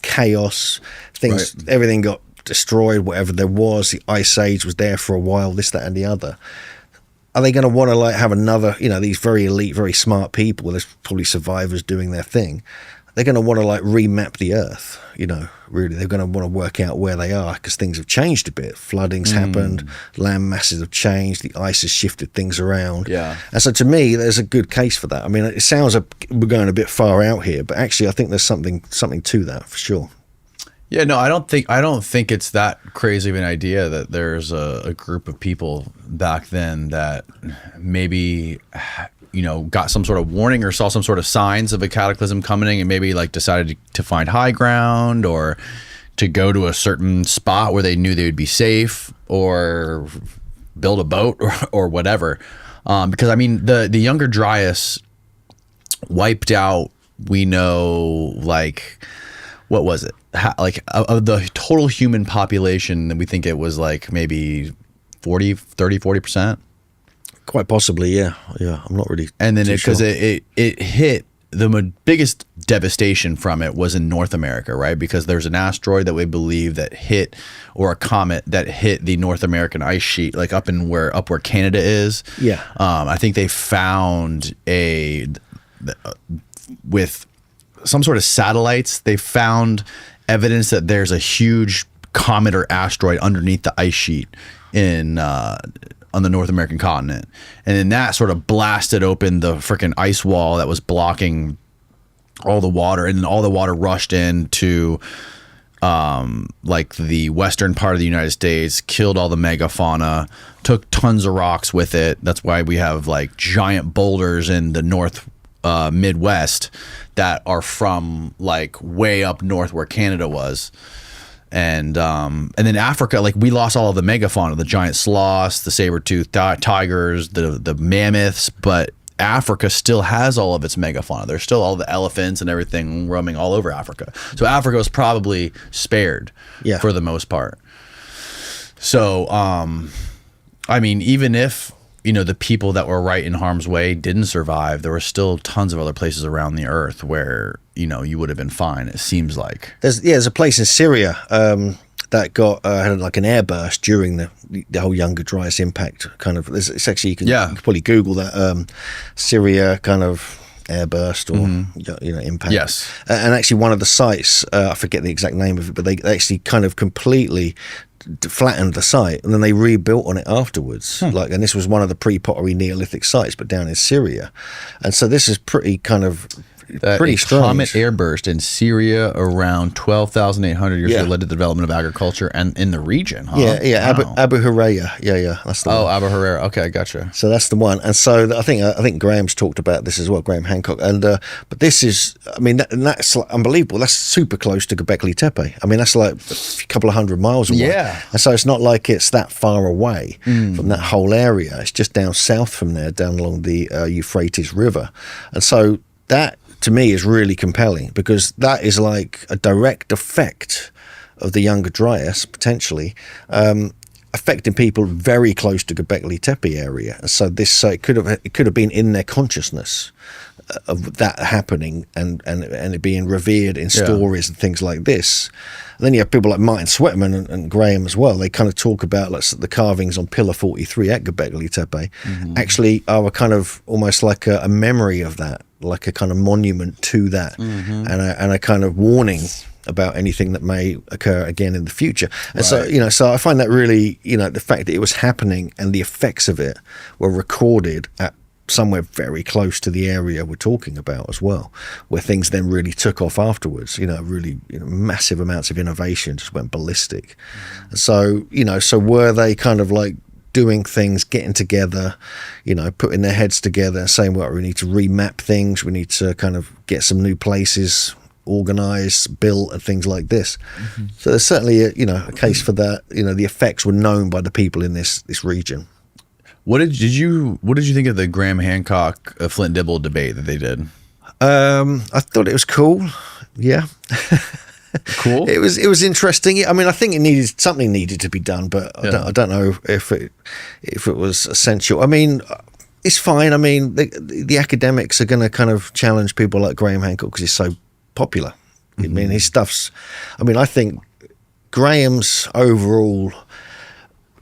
chaos, things, right. Everything got destroyed, whatever there was, the Ice Age was there for a while, this, that, and the other. Are they going to want to have another, these very elite, very smart people, there's probably survivors doing their thing, they're going to want to remap the Earth, really. They're going to want to work out where they are, because things have changed a bit. Flooding's happened, land masses have changed, the ice has shifted things around. Yeah. And so to me, there's a good case for that. I mean, it sounds we're going a bit far out here, but actually I think there's something to that for sure. Yeah, no, I don't think it's that crazy of an idea that there's a group of people back then that maybe got some sort of warning or saw some sort of signs of a cataclysm coming, and maybe decided to find high ground or to go to a certain spot where they knew they would be safe, or build a boat or whatever. Because I mean, the Younger Dryas wiped out, we know, what was it? Of the total human population, we think it was maybe 40%. Quite possibly, yeah. I'm not really. And then because it hit, the biggest devastation from it was in North America, right? Because there's an asteroid that we believe that hit, or a comet that hit the North American ice sheet, up where Canada is. Yeah. I think they found with some sort of satellites, they found evidence that there's a huge comet or asteroid underneath the ice sheet on the North American continent. And then that sort of blasted open the freaking ice wall that was blocking all the water, and then all the water rushed into the western part of the United States, killed all the megafauna, took tons of rocks with it. That's why we have giant boulders in the Midwest that are from like way up north where Canada was. And then Africa, like we lost all of the megafauna, the giant sloths, the saber-toothed tigers, the mammoths, but Africa still has all of its megafauna. There's still all the elephants and everything roaming all over Africa. So Africa was probably spared for the most part. So, I mean, even if, you know, the people that were right in harm's way didn't survive, there were still tons of other places around the earth where, you know, you would have been fine, it seems like. There's a place in Syria that got had like an airburst during the whole Younger Dryas impact kind of. It's actually, you can probably Google that Syria kind of airburst or you know, impact. Yes. And actually one of the sites, I forget the exact name of it, but they actually kind of completely flattened the site and then they rebuilt on it afterwards. Like, and this was one of the pre-pottery Neolithic sites, but down in Syria. And so this is pretty kind of pretty strange. Comet airburst in Syria around 12,800 years ago led to the development of agriculture and in the region. Huh? Wow. Abu Huraira. Yeah, that's the one. Oh, Abu Huraira. Okay, gotcha. So that's the one. And so I think Graham's talked about this as well, Graham Hancock. And but this is, I mean, that's like unbelievable. That's super close to Gobekli Tepe. I mean, that's like a couple of 100 miles away. Yeah. And so it's not like it's that far away from that whole area. It's just down south from there, down along the Euphrates River. And so that, to me, is really compelling because that is like a direct effect of the Younger Dryas potentially affecting people very close to Gobekli Tepe area. So this it could have been in their consciousness of that happening and it being revered in stories and things like this. And then you have people like Martin Sweatman and Graham as well. They kind of talk about like, the carvings on Pillar 43 at Gobekli Tepe actually are a kind of almost like a memory of that, like a kind of monument to that, and a kind of warning about anything that may occur again in the future. And so, you know, so I find that really, you know, the fact that it was happening and the effects of it were recorded at somewhere very close to the area we're talking about as well, where things then really took off afterwards, you know, really, you know, massive amounts of innovation just went ballistic. So, you know, so were they kind of like doing things, getting together, you know, putting their heads together and saying, well, we need to remap things, we need to kind of get some new places organized, built, and things like this. So there's certainly a, you know, a case for that. You know, the effects were known by the people in this region. What did you think of the Graham Hancock Flint Dibble debate that they did? I thought it was cool. Yeah. Cool. It was interesting. I mean, I think something needed to be done, but I don't know if it was essential. I mean, it's fine. I mean, the academics are going to kind of challenge people like Graham Hancock because he's so popular. I mean, his stuff's. I mean, I think Graham's overall.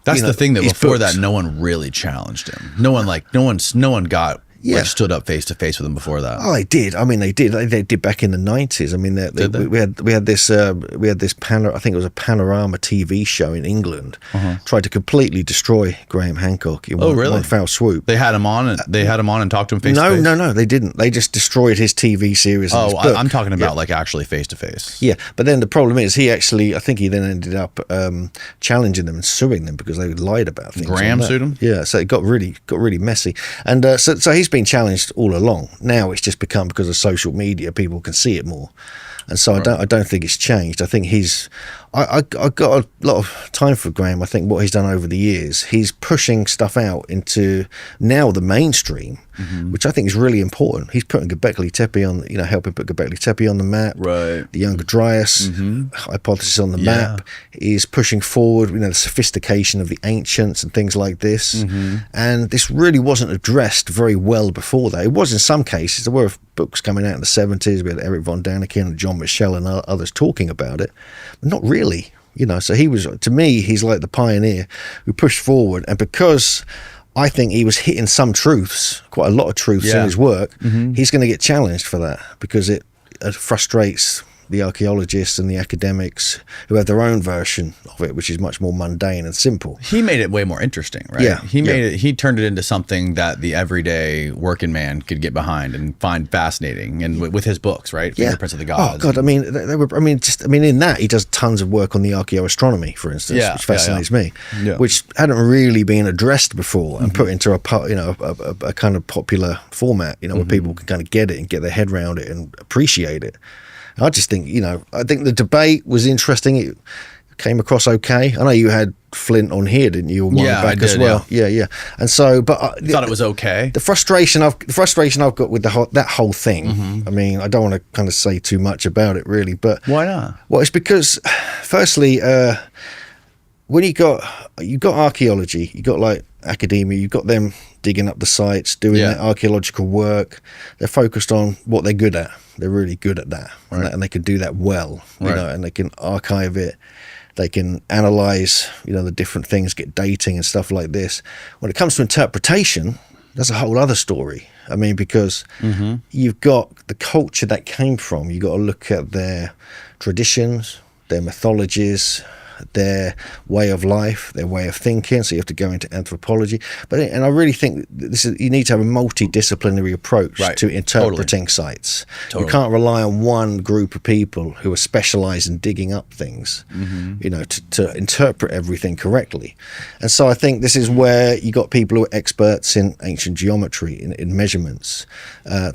That's the thing that before that, no one really challenged him. No one got. Like stood up face to face with them before that. Oh, they did. I mean, they did. They did back in the 90s. I mean, we had this. I think it was a Panorama TV show in England. Tried to completely destroy Graham Hancock in one foul swoop. They had him on and talked to him face to face. No, they didn't. They just destroyed his TV series. And his book. I'm talking about like actually face to face. Yeah, but then the problem is I think he then ended up challenging them and suing them because they lied about things. Graham sued him. Yeah, so it got really messy, and so he's been challenged all along. Now it's just become because of social media, people can see it more, and so I don't think it's changed. I think I got a lot of time for Graham. I think what he's done over the years, he's pushing stuff out into now the mainstream, which I think is really important. He's putting Gobekli Tepe on, you know, helping put Gobekli Tepe on the map, right? The Younger Dryas hypothesis on the map. He's pushing forward, you know, the sophistication of the ancients and things like this. And this really wasn't addressed very well before that. It was in some cases. There were books coming out in the 70s. We had Eric von Daniken and John Michel and others talking about it, but not really. You know, so he was, to me, he's like the pioneer who pushed forward. And because I think he was hitting some truths, quite a lot of truths in his work, he's going to get challenged for that because it frustrates the archaeologists and the academics who have their own version of it, which is much more mundane and simple. He made it way more interesting, right? Yeah, He turned it into something that the everyday working man could get behind and find fascinating, and with his books, right? Fingerprints of the Gods. Oh God, I mean, in that he does tons of work on the archaeoastronomy, for instance, which fascinates me, which hadn't really been addressed before and put into a kind of popular format, where people can kind of get it and get their head around it and appreciate it. I just think, I think the debate was interesting. It came across okay. I know you had Flint on here, didn't you? I did, as well. Yeah. And so, but I thought it was okay. The frustration I've got with that whole thing. I mean, I don't want to kind of say too much about it, really. But why not? Well, it's because, firstly, when you got archaeology, you got like academia, you got them digging up the sites, doing their archaeological work. They're focused on what they're good at. They're really good at that, and they can do that well, and they can archive it. They can analyze, the different things, get dating and stuff like this. When it comes to interpretation, that's a whole other story. I mean, because you've got the culture that came from. You got to look at their traditions, their mythologies, their way of life, their way of thinking. So you have to go into anthropology. And I really think you need to have a multidisciplinary approach to interpreting sites. You can't rely on one group of people who are specialized in digging up things, to interpret everything correctly. And so I think this is where you got people who are experts in ancient geometry, in measurements,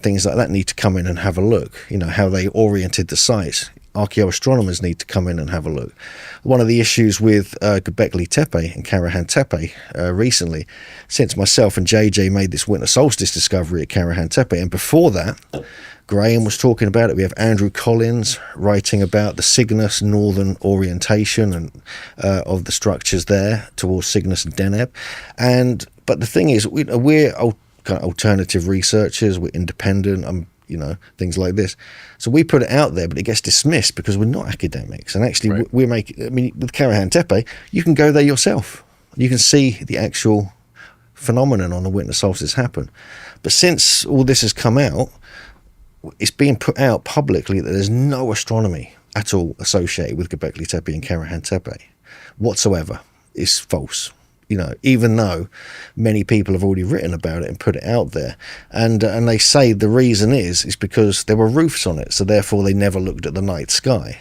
things like that need to come in and have a look, how they oriented the sites. Archaeoastronomers need to come in and have a look. One of the issues with Gobekli Tepe and Karahan Tepe recently, since myself and JJ made this winter solstice discovery at Karahan Tepe, and before that, Graham was talking about it. We have Andrew Collins writing about the Cygnus northern orientation and of the structures there towards Cygnus and Deneb. But the thing is, we're kind of alternative researchers. We're independent. Things like this. So we put it out there, but it gets dismissed because we're not academics. And actually, we're making, with Karahan Tepe, you can go there yourself. You can see the actual phenomenon on the winter solstice happen. But since all this has come out, it's being put out publicly that there's no astronomy at all associated with Gobekli Tepe and Karahan Tepe whatsoever. It's false. Even though many people have already written about it and put it out there, and they say the reason is because there were roofs on it, so therefore they never looked at the night sky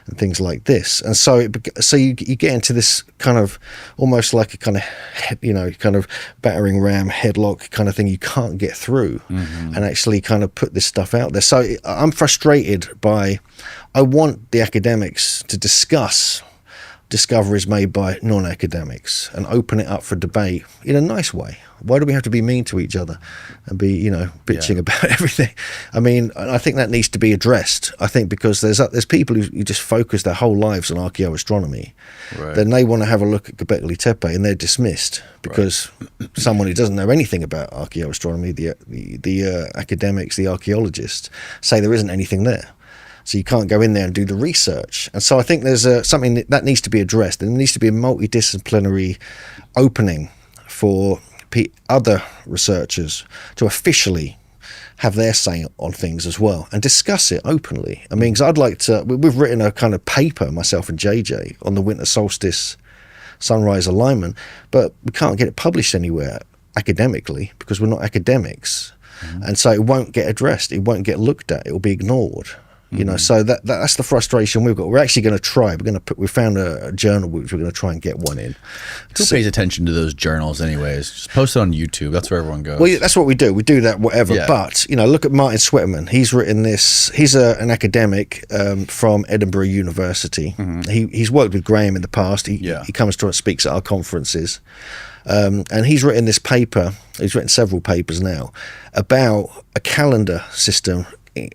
and things like this. And so you get into this kind of almost like a kind of kind of battering ram headlock kind of thing you can't get through and actually kind of put this stuff out there. So I'm frustrated I want the academics to discuss discoveries made by non-academics and open it up for debate in a nice way. Why do we have to be mean to each other and be, bitching about everything? I mean, I think that needs to be addressed. I think because there's people who just focus their whole lives on archaeoastronomy. Then they want to have a look at Gobekli Tepe and they're dismissed because someone who doesn't know anything about archaeoastronomy, the academics, the archaeologists, say there isn't anything there. So you can't go in there and do the research. And so I think there's something that needs to be addressed. There needs to be a multidisciplinary opening for other researchers to officially have their say on things as well and discuss it openly. I mean, because I'd like to, we've written a kind of paper, myself and JJ, on the winter solstice sunrise alignment, but we can't get it published anywhere academically because we're not academics. And so it won't get addressed. It won't get looked at. It will be ignored. So that's the frustration we've got. We're actually going to try. We found a journal which we're going to try and get one in. Who pays attention to those journals anyways? Just post it on YouTube. That's where everyone goes. Well, yeah, that's what we do. We do that, whatever. Yeah. But, look at Martin Sweatman. He's written this. He's an academic from Edinburgh University. He's worked with Graham in the past. He comes to us, speaks at our conferences. And he's written this paper. He's written several papers now about a calendar system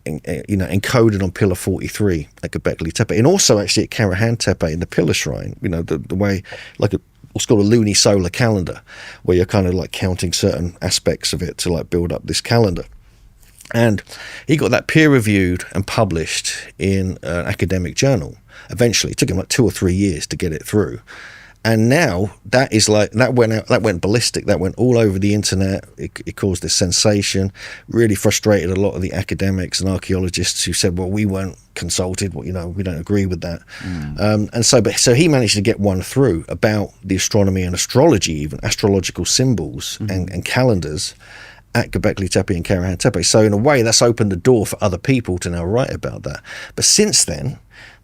encoded on pillar 43 at Gobekli Tepe, and also actually at Carahan Tepe in the pillar shrine. The way like what's called a lunisolar calendar, where you're kind of like counting certain aspects of it to like build up this calendar. And he got that peer reviewed and published in an academic journal. Eventually, it took him like 2 or 3 years to get it through. And now that went ballistic. That went all over the internet. It caused this sensation, really frustrated a lot of the academics and archaeologists who said, well, we weren't consulted. Well, we don't agree with that. And so he managed to get one through about the astronomy and astrology, even astrological symbols and calendars at Gobekli Tepe and Karahan Tepe. So in a way, that's opened the door for other people to now write about that. But since then,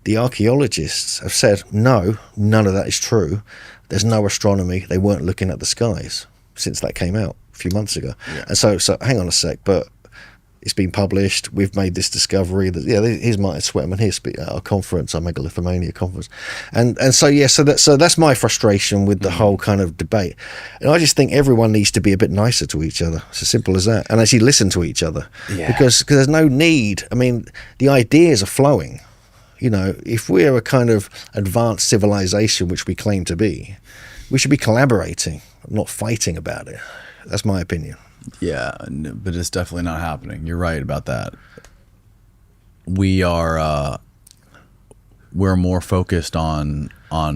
the archaeologists have said, no, none of that is true. There's no astronomy. They weren't looking at the skies since that came out a few months ago. Yeah. And so hang on a sec, but it's been published. We've made this discovery. That here's Martin Sweatman here speaking at our conference, our Megalithomania conference, and so that's my frustration with the whole kind of debate. And I just think everyone needs to be a bit nicer to each other. It's as simple as that, and actually listen to each other, because there's no need. I mean, the ideas are flowing. If we're a kind of advanced civilization, which we claim to be, we should be collaborating, not fighting about it. That's my opinion. Yeah, but it's definitely not happening. You're right about that. We're more focused on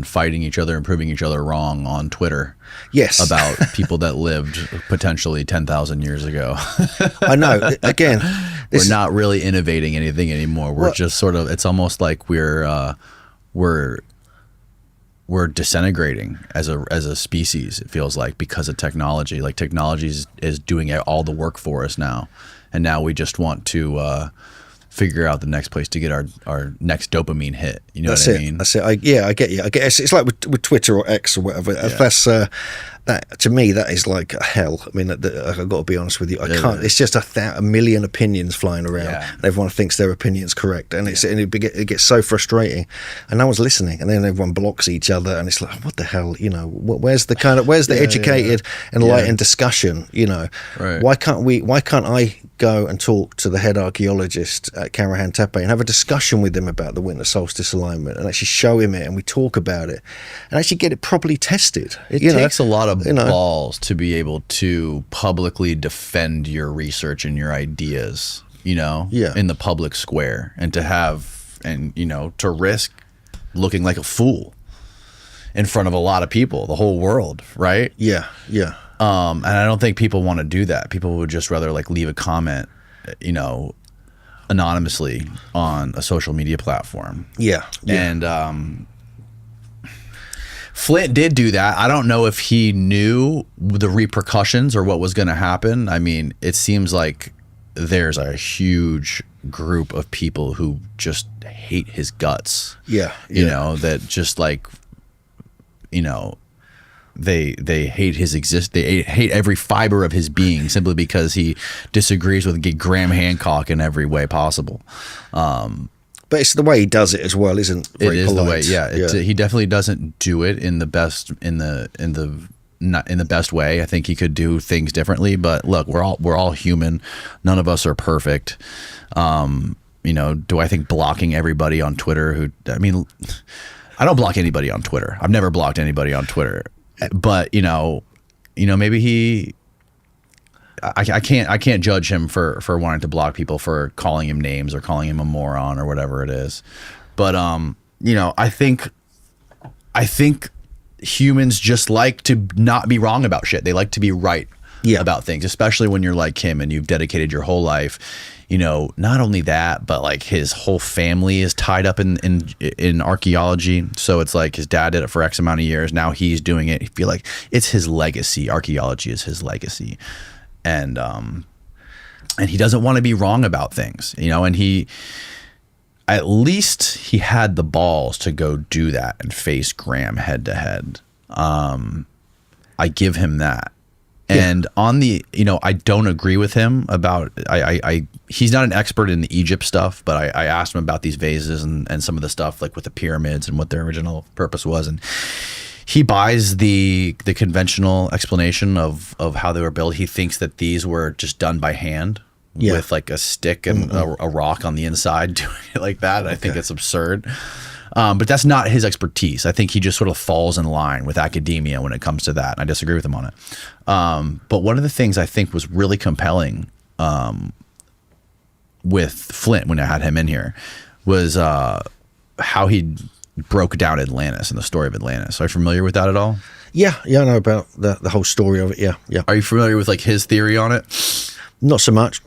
fighting each other and proving each other wrong on Twitter. Yes. About people that lived potentially 10,000 years ago. I know. Again, we're not really innovating anything anymore. We're just sort of, it's almost like we're disintegrating as a species, it feels like, because of technology. Like technology is doing all the work for us now. And now we just want to figure out the next place to get our next dopamine hit. You know what I mean? That's it. I get you. It's like with Twitter or X or whatever. Yeah. That's that, to me, that is like hell. I mean, I've got to be honest with you. I can't. It's just a million opinions flying around, and everyone thinks their opinion's correct, and it gets so frustrating, and no one's listening, and then everyone blocks each other, and it's like, what the hell? Where's the educated, enlightened discussion? Right. Why can't I go and talk to the head archaeologist at Karahan Tepe and have a discussion with him about the winter solstice alignment, and actually show him it, and we talk about it, and actually get it properly tested? It takes a lot of balls to be able to publicly defend your research and your ideas, in the public square, and to risk looking like a fool in front of a lot of people, the whole world, right? Yeah. And I don't think people want to do that. People would just rather leave a comment, anonymously on a social media platform. Yeah. And Flint did do that. I don't know if he knew the repercussions or what was going to happen. I mean, it seems like there's a huge group of people who just hate his guts. Yeah. That just they hate his they hate every fiber of his being simply because he disagrees with Graham Hancock in every way possible. But it's the way he does it as well, isn't very it is polite. The way, he definitely doesn't do it in the best not in the best way. I think he could do things differently, but look, we're all human. None of us are perfect. Do I think blocking everybody on Twitter I don't block anybody on Twitter. I've never blocked anybody on Twitter. But maybe I can't judge him for wanting to block people for calling him names or calling him a moron or whatever it is. But I think humans just like to not be wrong about shit. They like to be right about things, especially when you're like him and you've dedicated your whole life. Not only that, but his whole family is tied up in archaeology. So it's like his dad did it for X amount of years. Now he's doing it. I feel like it's his legacy. Archaeology is his legacy. And he doesn't want to be wrong about things, and he had the balls to go do that and face Graham head to head. I give him that. And on the, I don't agree with him about, he's not an expert in the Egypt stuff, but I asked him about these vases and some of the stuff with the pyramids and what their original purpose was. And he buys the conventional explanation of how they were built. He thinks that these were just done by hand with a stick and a rock on the inside, doing it like that. I think it's absurd. But that's not his expertise. I think he just sort of falls in line with academia when it comes to that. And I disagree with him on it. But one of the things I think was really compelling with Flint when I had him in here was how he broke down Atlantis and the story of Atlantis. Are you familiar with that at all? Yeah, I know about the whole story of it. Yeah. Are you familiar with his theory on it? Not so much.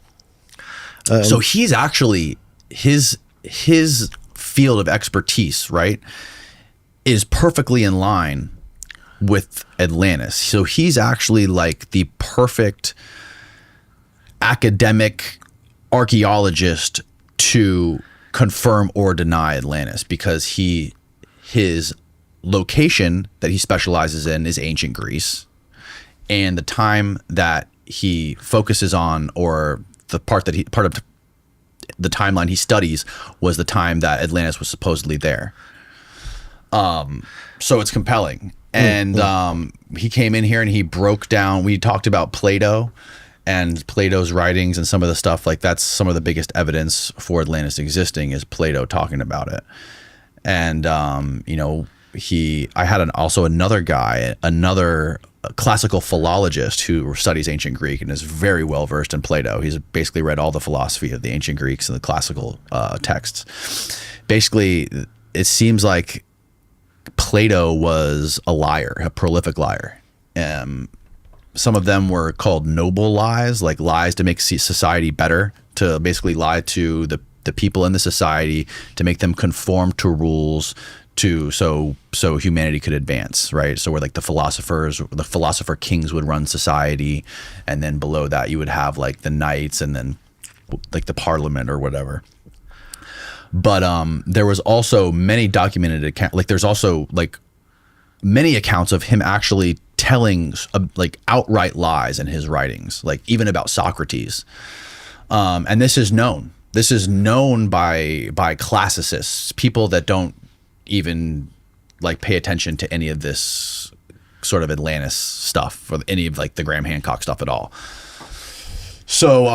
So he's actually his his field of expertise, right, is perfectly in line with Atlantis. So he's actually like the perfect academic archaeologist to confirm or deny Atlantis, because his location that he specializes in is ancient Greece, and the time that he focuses on, or the part of the timeline he studies, was the time that Atlantis was supposedly there. So it's compelling. And he came in here and he broke down, we talked about Plato and Plato's writings and some of the stuff, like that's some of the biggest evidence for Atlantis existing, is Plato talking about it. And I had also another guy, another classical philologist who studies ancient Greek and is very well versed in Plato. He's basically read all the philosophy of the ancient Greeks and the classical texts. Basically, it seems like Plato was a liar, a prolific liar. Some of them were called noble lies, like lies to make society better, to basically lie to the people in the society to make them conform to rules, so humanity could advance, right? So where like the philosopher kings would run society, and then below that you would have like the knights, and then like the parliament or whatever. But there was also many documented accounts, like there's also like many accounts of him actually telling like outright lies in his writings, like even about Socrates. And this is known. This is known by classicists, people that don't even like pay attention to any of this sort of Atlantis stuff, or any of like the Graham Hancock stuff at all. So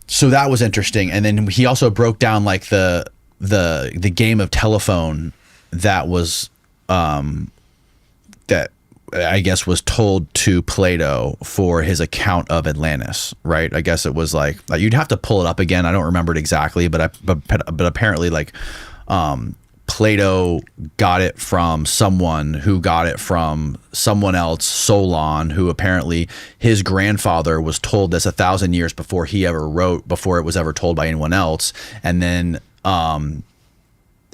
that was interesting. And then he also broke down like the game of telephone that was that I guess was told to Plato for his account of Atlantis, right? I guess it was like you'd have to pull it up again. I don't remember it exactly, but apparently like Plato got it from someone who got it from someone else, Solon, who apparently his grandfather was told this 1,000 years before he ever wrote, before it was ever told by anyone else. And then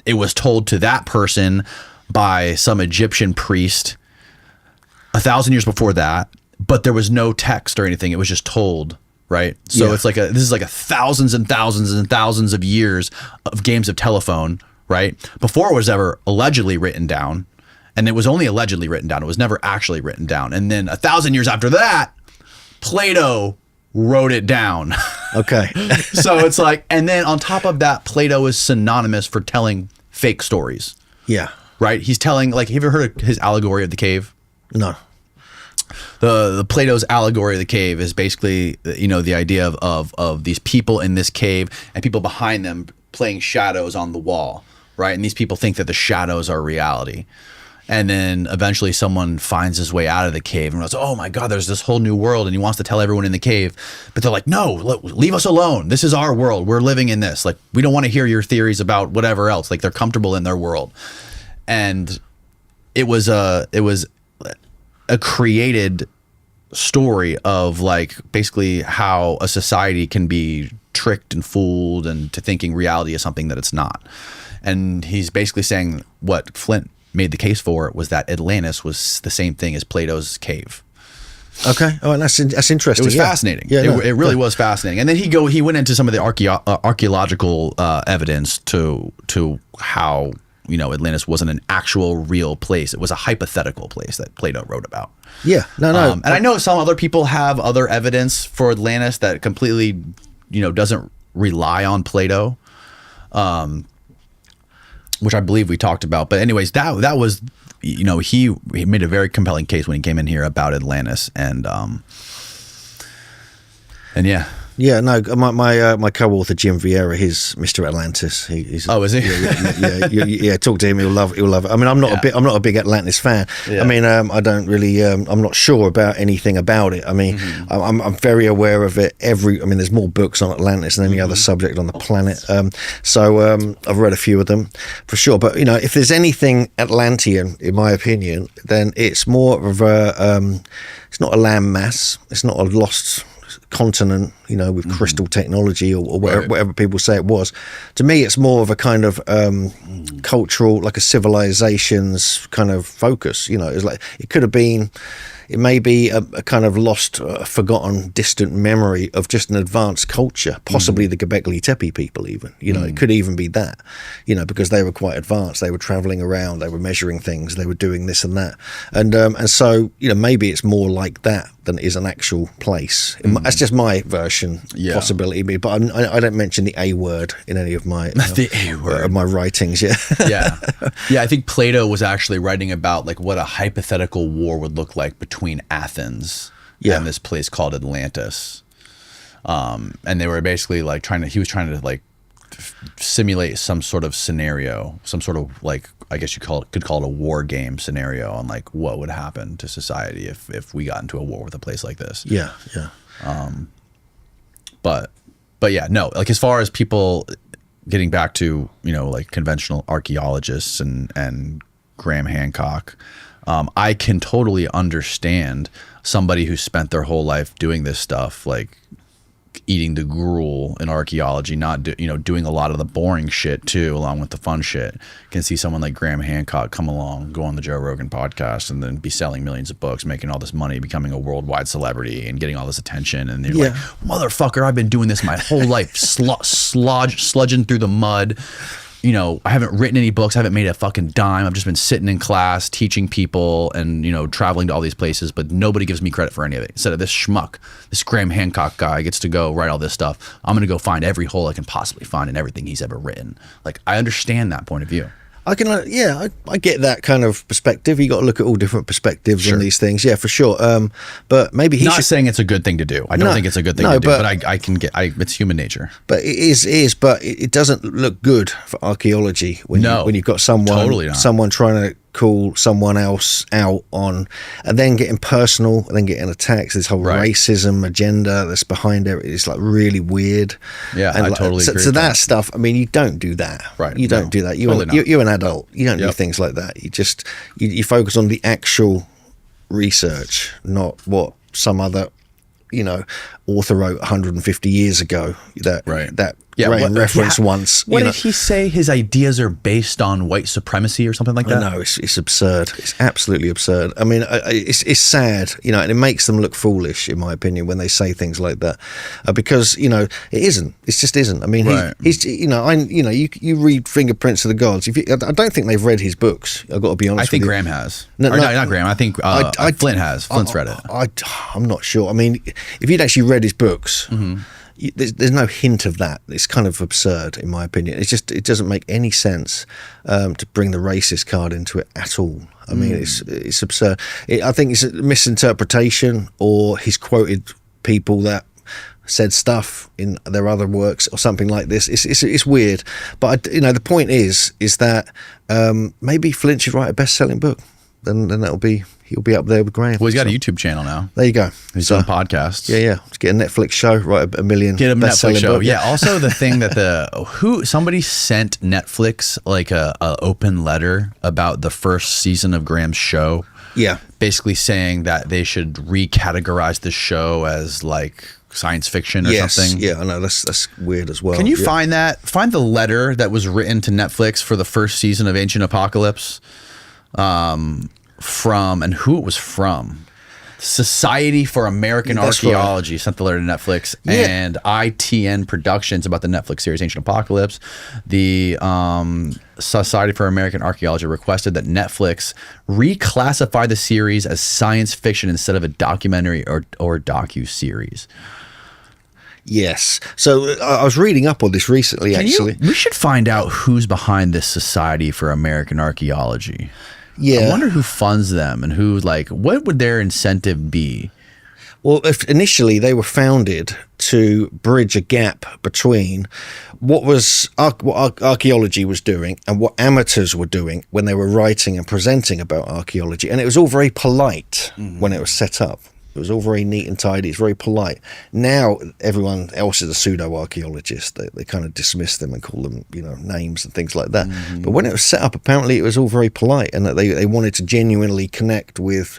it was told to that person by some Egyptian priest 1,000 years before that, but there was no text or anything. It was just told, right? So it's like this is like thousands and thousands and thousands of years of games of telephone, right? Before it was ever allegedly written down, and it was only allegedly written down. It was never actually written down. And then 1,000 years after that, Plato wrote it down. Okay. So it's like, and then on top of that, Plato is synonymous for telling fake stories. Yeah. Right? He's telling, like, have you ever heard of his allegory of the cave? No. The Plato's allegory of the cave is basically, the idea of these people in this cave and people behind them playing shadows on the wall, right? And these people think that the shadows are reality. And then eventually someone finds his way out of the cave and goes, oh my God, there's this whole new world. And he wants to tell everyone in the cave, but they're like, no, leave us alone. This is our world. We're living in this. Like, we don't want to hear your theories about whatever else. Like, they're comfortable in their world. And it was a created story of like basically how a society can be tricked and fooled into thinking reality is something that it's not. And he's basically saying what Flint made the case for was that Atlantis was the same thing as Plato's cave. Okay. Oh, that's interesting. It was fascinating. Yeah, it really was fascinating. And then he went into some of the archaeological evidence to how Atlantis wasn't an actual real place. It was a hypothetical place that Plato wrote about. Yeah. No. And I know some other people have other evidence for Atlantis that completely, doesn't rely on Plato, which I believe we talked about. But anyways, that was, he made a very compelling case when he came in here about Atlantis, and yeah. Yeah, no, my co-author Jim Vieira, he's Mr. Atlantis. He's is he? Yeah. Talk to him. He'll love it. I mean, I'm not a big Atlantis fan. Yeah. I mean, I don't really. I'm not sure about anything about it. I mean, I'm very aware of it. There's more books on Atlantis than any other subject on the planet. So I've read a few of them for sure. But if there's anything Atlantean, in my opinion, then it's more of a. It's not a land mass. It's not a lost. continent, with crystal technology or whatever people say it was. To me, it's more of a kind of cultural, like a civilization's kind of focus. It's like it may be a kind of lost, forgotten, distant memory of just an advanced culture, possibly the Gobekli Tepe people even. It could even be that, because they were quite advanced. They were traveling around, they were measuring things, they were doing this and that. And so, maybe it's more like that than it is an actual place. That's just my version, possibility. But I don't mention the A word in any of my the A word my writings. Yeah. I think Plato was actually writing about like what a hypothetical war would look like between Athens and this place called Atlantis. And they were basically like he was trying to like simulate some sort of scenario, some sort of like, I guess you could call it a war game scenario on like what would happen to society if we got into a war with a place like this. Yeah. But yeah, no, like as far as people getting back to, like conventional archaeologists and Graham Hancock, I can totally understand somebody who spent their whole life doing this stuff, like eating the gruel in archaeology, not doing a lot of the boring shit too, along with the fun shit. Can see someone like Graham Hancock come along, go on the Joe Rogan podcast, and then be selling millions of books, making all this money, becoming a worldwide celebrity, and getting all this attention. And they're like, motherfucker, I've been doing this my whole life, sludging through the mud. I haven't written any books. I haven't made a fucking dime. I've just been sitting in class, teaching people and, traveling to all these places, but nobody gives me credit for any of it. Instead of this schmuck, this Graham Hancock guy gets to go write all this stuff. I'm going to go find every hole I can possibly find in everything he's ever written. Like, I understand that point of view. I can, I get that kind of perspective. You got to look at all different perspectives on these things, for sure. But maybe he's not saying it's a good thing to do. I don't think it's a good thing to do, but I can get. it's human nature. But it is. But it doesn't look good for archaeology when you've got someone trying to call someone else out on, and then getting personal, and then getting attacked. This whole racism agenda that's behind it is like really weird. Yeah, and I totally agree. So that stuff. I mean, you don't do that. Right. You don't do that. You're an adult. You don't do things like that. You just you focus on the actual research, not what some other author wrote 150 years ago that Graham referenced once. What did he say? His ideas are based on white supremacy or something like that? No, it's absurd. It's absolutely absurd. I mean, it's sad, and it makes them look foolish, in my opinion, when they say things like that, because it isn't. It just isn't. I mean, he's you read Fingerprints of the Gods. I don't think they've read his books. I've got to be honest. I think with Graham has. No, not Graham. I think Flint has. Flint's read it. I'm not sure. I mean, if you'd actually read his books. Mm-hmm. There's no hint of that. It's kind of absurd, in my opinion. It doesn't make any sense to bring the racist card into it at all. I mean, it's absurd. I think it's a misinterpretation, or he's quoted people that said stuff in their other works or something like this. It's weird. But the point is that maybe Flint should write a best-selling book. Then he'll be up there with Graham. Well, he's got a YouTube channel now. There you go. He's doing podcasts. Yeah. Let's get a Netflix show, write a million. Get a Netflix show. Book. Yeah. Also, the thing that somebody sent Netflix like a open letter about the first season of Graham's show. Yeah. Basically saying that they should recategorize the show as like science fiction or something. Yeah, I know. That's weird as well. Can you find the letter that was written to Netflix for the first season of Ancient Apocalypse? From and who it was from. Society for American Archaeology sent the letter to Netflix, and ITN Productions about the Netflix series Ancient Apocalypse. The Society for American Archaeology requested that Netflix reclassify the series as science fiction instead of a documentary or docu-series. Yes. So I was reading up on this recently, actually. We should find out who's behind this Society for American Archaeology. Yeah. I wonder who funds them and what would their incentive be? Well, if initially they were founded to bridge a gap between what archaeology was doing and what amateurs were doing when they were writing and presenting about archaeology. And it was all very polite when it was set up. It was all very neat and tidy. It's very polite. Now everyone else is a pseudo-archaeologist. They kind of dismiss them and call them, names and things like that. But when it was set up, apparently it was all very polite, and that they wanted to genuinely connect with,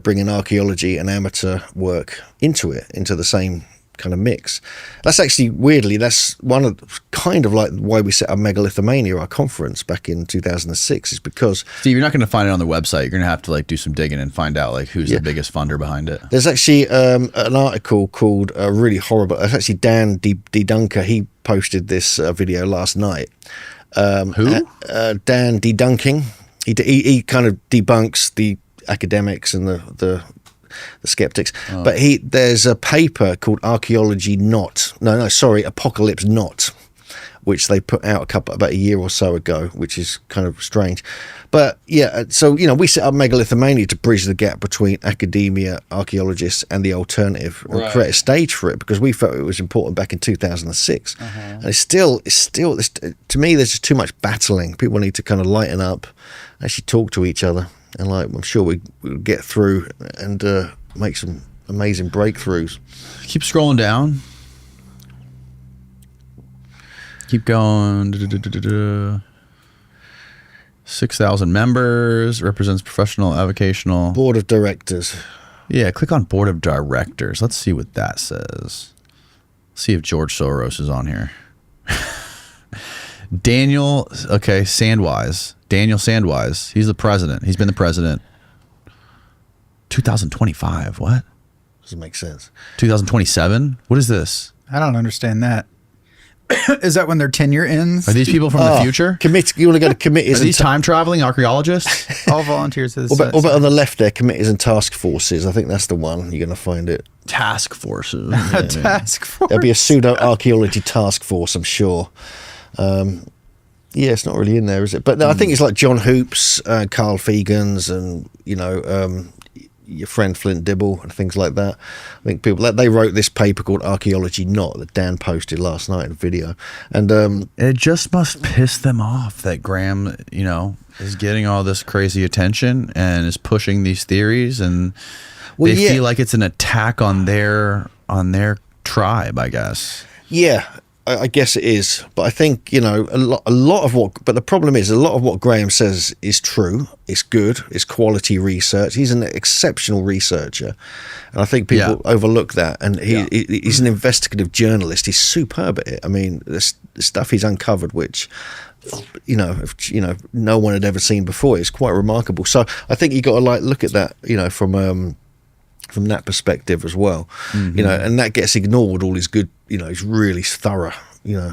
bringing archaeology and amateur work into the same kind of mix. That's actually, weirdly, that's one of kind of like why we set up Megalithomania, our conference back in 2006, is because Steve, you're not going to find it on the website. You're going to have to do some digging and find out who's the biggest funder behind it. There's actually an article called really horrible. It's actually Dan D. Dunker. He posted this video last night. Who? Dan D. Dunking. He kind of debunks the academics and the skeptics, but there's a paper called Apocalypse Not, which they put out about a year or so ago, which is kind of strange. But yeah, so we set up Megalithomania to bridge the gap between academia, archaeologists, and the alternative, and create a stage for it, because we felt it was important back in 2006. And it's still to me, there's just too much battling. People need to kind of lighten up, actually talk to each other. And I'm sure we'll get through and make some amazing breakthroughs. Keep scrolling down. Keep going. 6,000 members, represents professional, avocational. Board of directors. Yeah, click on board of directors. Let's see what that says. See if George Soros is on here. Daniel Sandwise. Daniel Sandwise. He's the president. He's been the president. 2025. What? Doesn't make sense. 2027? What is this? I don't understand that. Is that when their tenure ends? Are these people from the future? You want to go to committees? Are these time traveling archaeologists? All volunteers. What about on the left there, committees and task forces? I think that's the one. You're going to find it. Task forces. A task force. There'll be a pseudo-archaeology task force, I'm sure. Yeah, it's not really in there, is it? But no, I think it's like John Hoops, Carl Fegans, and your friend Flint Dibble and things like that. I think people they wrote this paper called Archaeology Not that Dan posted last night in a video, and it just must piss them off that Graham, is getting all this crazy attention and is pushing these theories, and they feel like it's an attack on their tribe, I guess. Yeah. I guess it is, but I think a lot of what. But the problem is, a lot of what Graham says is true. It's good. It's quality research. He's an exceptional researcher, and I think people overlook that. And he's an investigative journalist. He's superb at it. I mean, the stuff he's uncovered, which no one had ever seen before, is quite remarkable. So I think you got to look at that, from that perspective as well, and that gets ignored. All his good, his really thorough,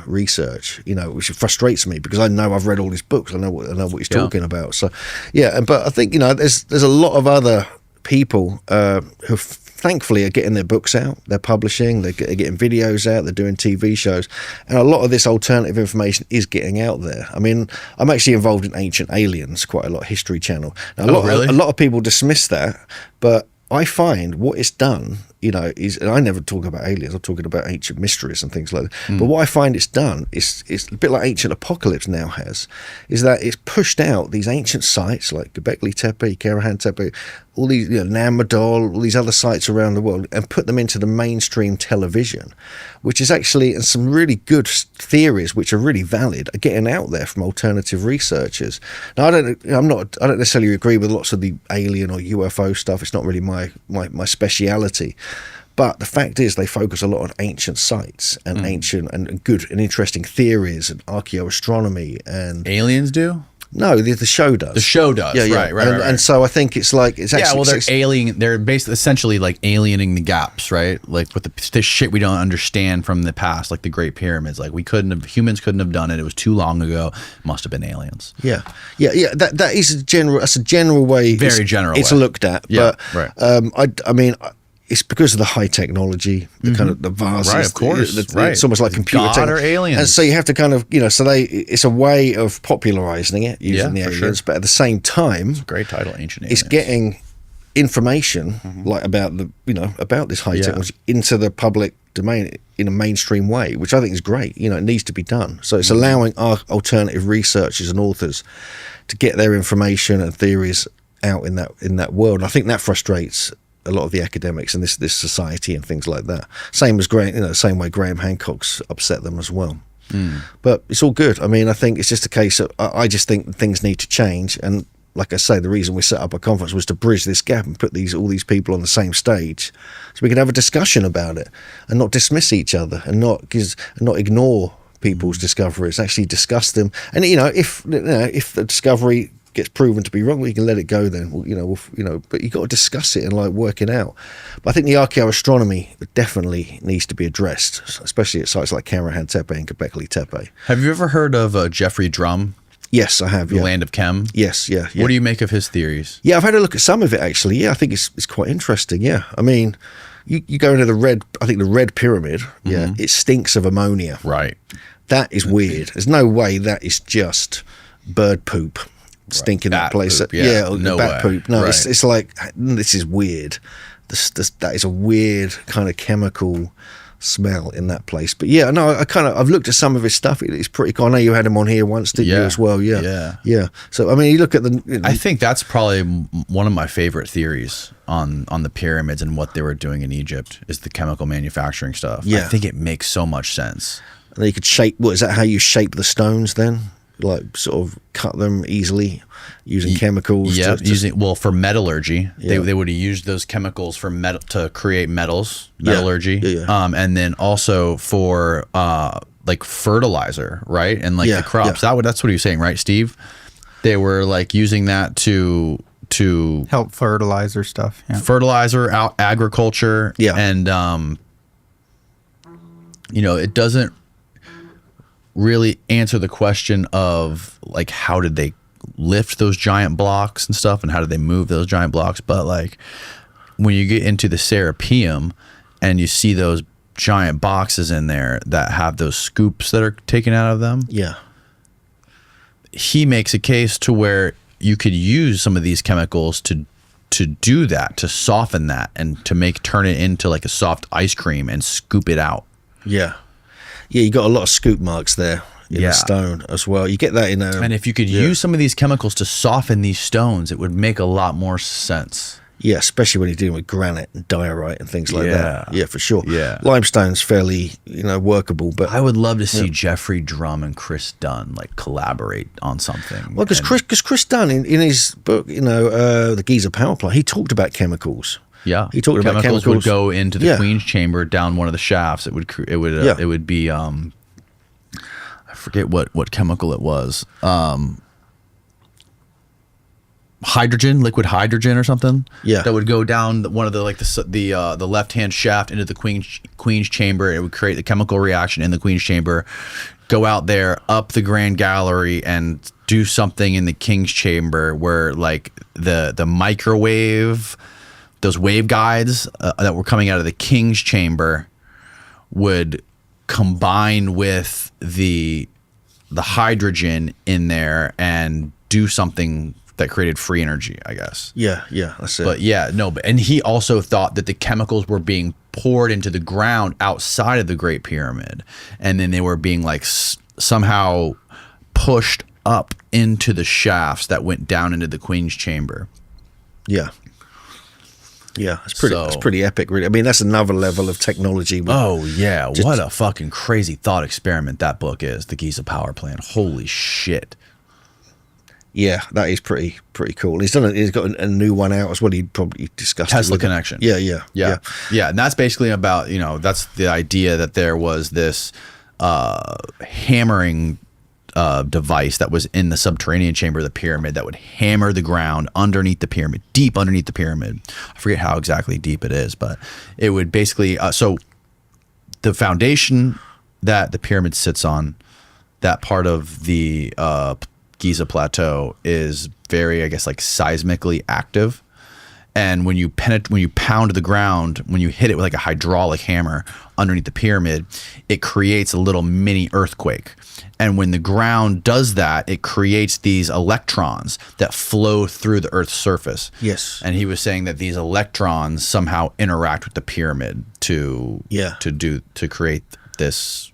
research, which frustrates me because I know I've read all his books. I know what he's talking about. So, but I think there's a lot of other people who thankfully are getting their books out. They're publishing. They're getting videos out. They're doing TV shows, and a lot of this alternative information is getting out there. I mean, I'm actually involved in Ancient Aliens quite a lot, History Channel. Now, a lot of people dismiss that, but I find what it's done, is, and I never talk about aliens, I'm talking about ancient mysteries and things like that. But what I find it's done is a bit like Ancient Apocalypse now has, is that it's pushed out these ancient sites like Gobekli Tepe, Karahan Tepe, all these, Namadol, all these other sites around the world, and put them into the mainstream television, which is actually, and some really good theories which are really valid are getting out there from alternative researchers. Now, I don't necessarily agree with lots of the alien or UFO stuff. It's not really my speciality. But the fact is, they focus a lot on ancient sites and ancient and good and interesting theories and archaeoastronomy. And aliens do? No, the show does. The show does. Right. And so I think it's actually they're basically essentially alienating the gaps, right? Like with the shit we don't understand from the past, like the Great Pyramids. Like humans couldn't have done it. It was too long ago. Must have been aliens. Yeah. That is a general. That's a general way. Very general. It's way. Looked at. Yeah. But I mean. It's because of the high technology, the kind of the vases. Right, of course. It's almost like computer God or aliens. And so you have to kind of, it's a way of popularizing it using the aliens, but at the same time, it's a great title, Ancient Aliens. It's getting information about about this high technology into the public domain in a mainstream way, which I think is great. It needs to be done. So it's allowing our alternative researchers and authors to get their information and theories out in that world. And I think that frustrates a lot of the academics and this society and things like that. Same as same way Graham Hancock's upset them as well. But it's all good. I mean, I think it's just a case of I just think things need to change. And like I say, the reason we set up a conference was to bridge this gap and put all these people on the same stage, so we can have a discussion about it and not dismiss each other and not ignore people's discoveries. Actually discuss them. And if the discovery gets proven to be wrong, we can let it go then. But you got to discuss it and like work it out. But I think the archaeoastronomy definitely needs to be addressed, especially at sites like Karahan Tepe and Gobekli Tepe. Have you ever heard of Jeffrey Drum? Yes, I have. The Land of Chem? Yes, yeah. What do you make of his theories? Yeah, I've had a look at some of it actually. Yeah, I think it's quite interesting. Yeah, I mean, you go into the red pyramid. Yeah, it stinks of ammonia. Right. That is weird. There's no way that is just bird poop stinking that place. Poop, yeah. No bat way. poop. No, right. it's like, this is weird. That is a weird kind of chemical smell in that place. But yeah, no, I've looked at some of his stuff. It's pretty cool. I know you had him on here once, didn't you, as well? Yeah. So I mean, you look at I think that's probably one of my favorite theories on the pyramids and what they were doing in Egypt is the chemical manufacturing stuff. Yeah. I think it makes so much sense. And you could shape. What is that? How you shape the stones then? Like sort of cut them easily using chemicals. Yeah, for metallurgy, Yeah. they would have used those chemicals for metal to create metallurgy. Yeah. And then also for like fertilizer, right? And like the crops. Yeah. That's what he was saying, right, Steve? They were like using that to help fertilizer stuff. Yeah. Fertilizer, agriculture. Yeah. And it doesn't really answer the question of like how did they lift those giant blocks and stuff, and how did they move those giant blocks. But like when you get into the Serapeum and you see those giant boxes in there that have those scoops that are taken out of them, he makes a case to where you could use some of these chemicals to do that, to soften that, and to turn it into like a soft ice cream and scoop it out. Yeah, you got a lot of scoop marks there in the stone as well. You get that in and if you could use some of these chemicals to soften these stones, it would make a lot more sense. Yeah, especially when you're dealing with granite and diorite and things like that. Yeah, for sure. Yeah. Limestone's fairly, workable, but I would love to see Jeffrey Drum and Chris Dunn like collaborate on something. Well, because Chris Dunn in his book, the Giza Power Plant, he talked about chemicals. Yeah, he talked about chemicals would go into the Queen's chamber down one of the shafts. It would be I forget what chemical it was. Hydrogen, liquid hydrogen or something. Yeah, that would go down one of the left hand shaft into the Queen's chamber. It would create the chemical reaction in the Queen's chamber. Go out there up the Grand Gallery and do something in the King's chamber where like the microwave. Those waveguides that were coming out of the King's chamber would combine with the hydrogen in there and do something that created free energy, I guess. Yeah, that's it. But and he also thought that the chemicals were being poured into the ground outside of the Great Pyramid, and then they were being like somehow pushed up into the shafts that went down into the Queen's chamber. Yeah, it's pretty epic, really. I mean, that's another level of technology. What a fucking crazy thought experiment that book is, the Giza Power Plant. Holy shit. Yeah, that is pretty cool. He's got a new one out as well. He probably discussed Tesla Connection. Yeah. And that's basically about, that's the idea that there was this hammering device that was in the subterranean chamber of the pyramid that would hammer the ground underneath the pyramid, deep underneath the pyramid. I forget how exactly deep it is, but it would basically so the foundation that the pyramid sits on, that part of the Giza plateau is very, I guess, like seismically active. And when you pound the ground, when you hit it with like a hydraulic hammer underneath the pyramid, it creates a little mini earthquake. And when the ground does that, it creates these electrons that flow through the Earth's surface. Yes. And he was saying that these electrons somehow interact with the pyramid to create this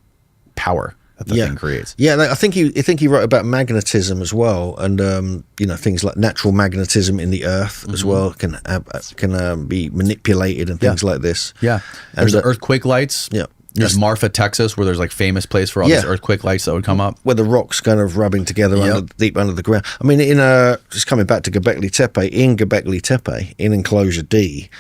power. that the thing creates. Yeah, I think he wrote about magnetism as well, and things like natural magnetism in the earth as well can be manipulated and things like this. Yeah, there's the earthquake lights. Yeah. There's Marfa, Texas, where there's like famous place for all these earthquake lights that would come up. Where the rocks kind of rubbing together deep under the ground. I mean, just coming back to Gobekli Tepe, in Gobekli Tepe, in Enclosure D,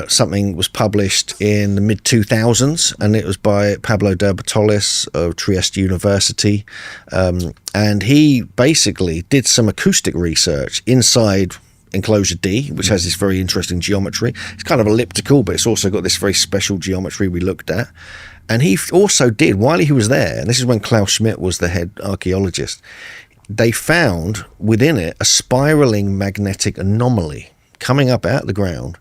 something was published in the mid-2000s, and it was by Pablo de Bertolis of Trieste University. And he basically did some acoustic research inside Enclosure D, which has this very interesting geometry. It's kind of elliptical, but it's also got this very special geometry we looked at. And he also did, while he was there, and this is when Klaus Schmidt was the head archaeologist, they found within it a spiraling magnetic anomaly coming up out of the ground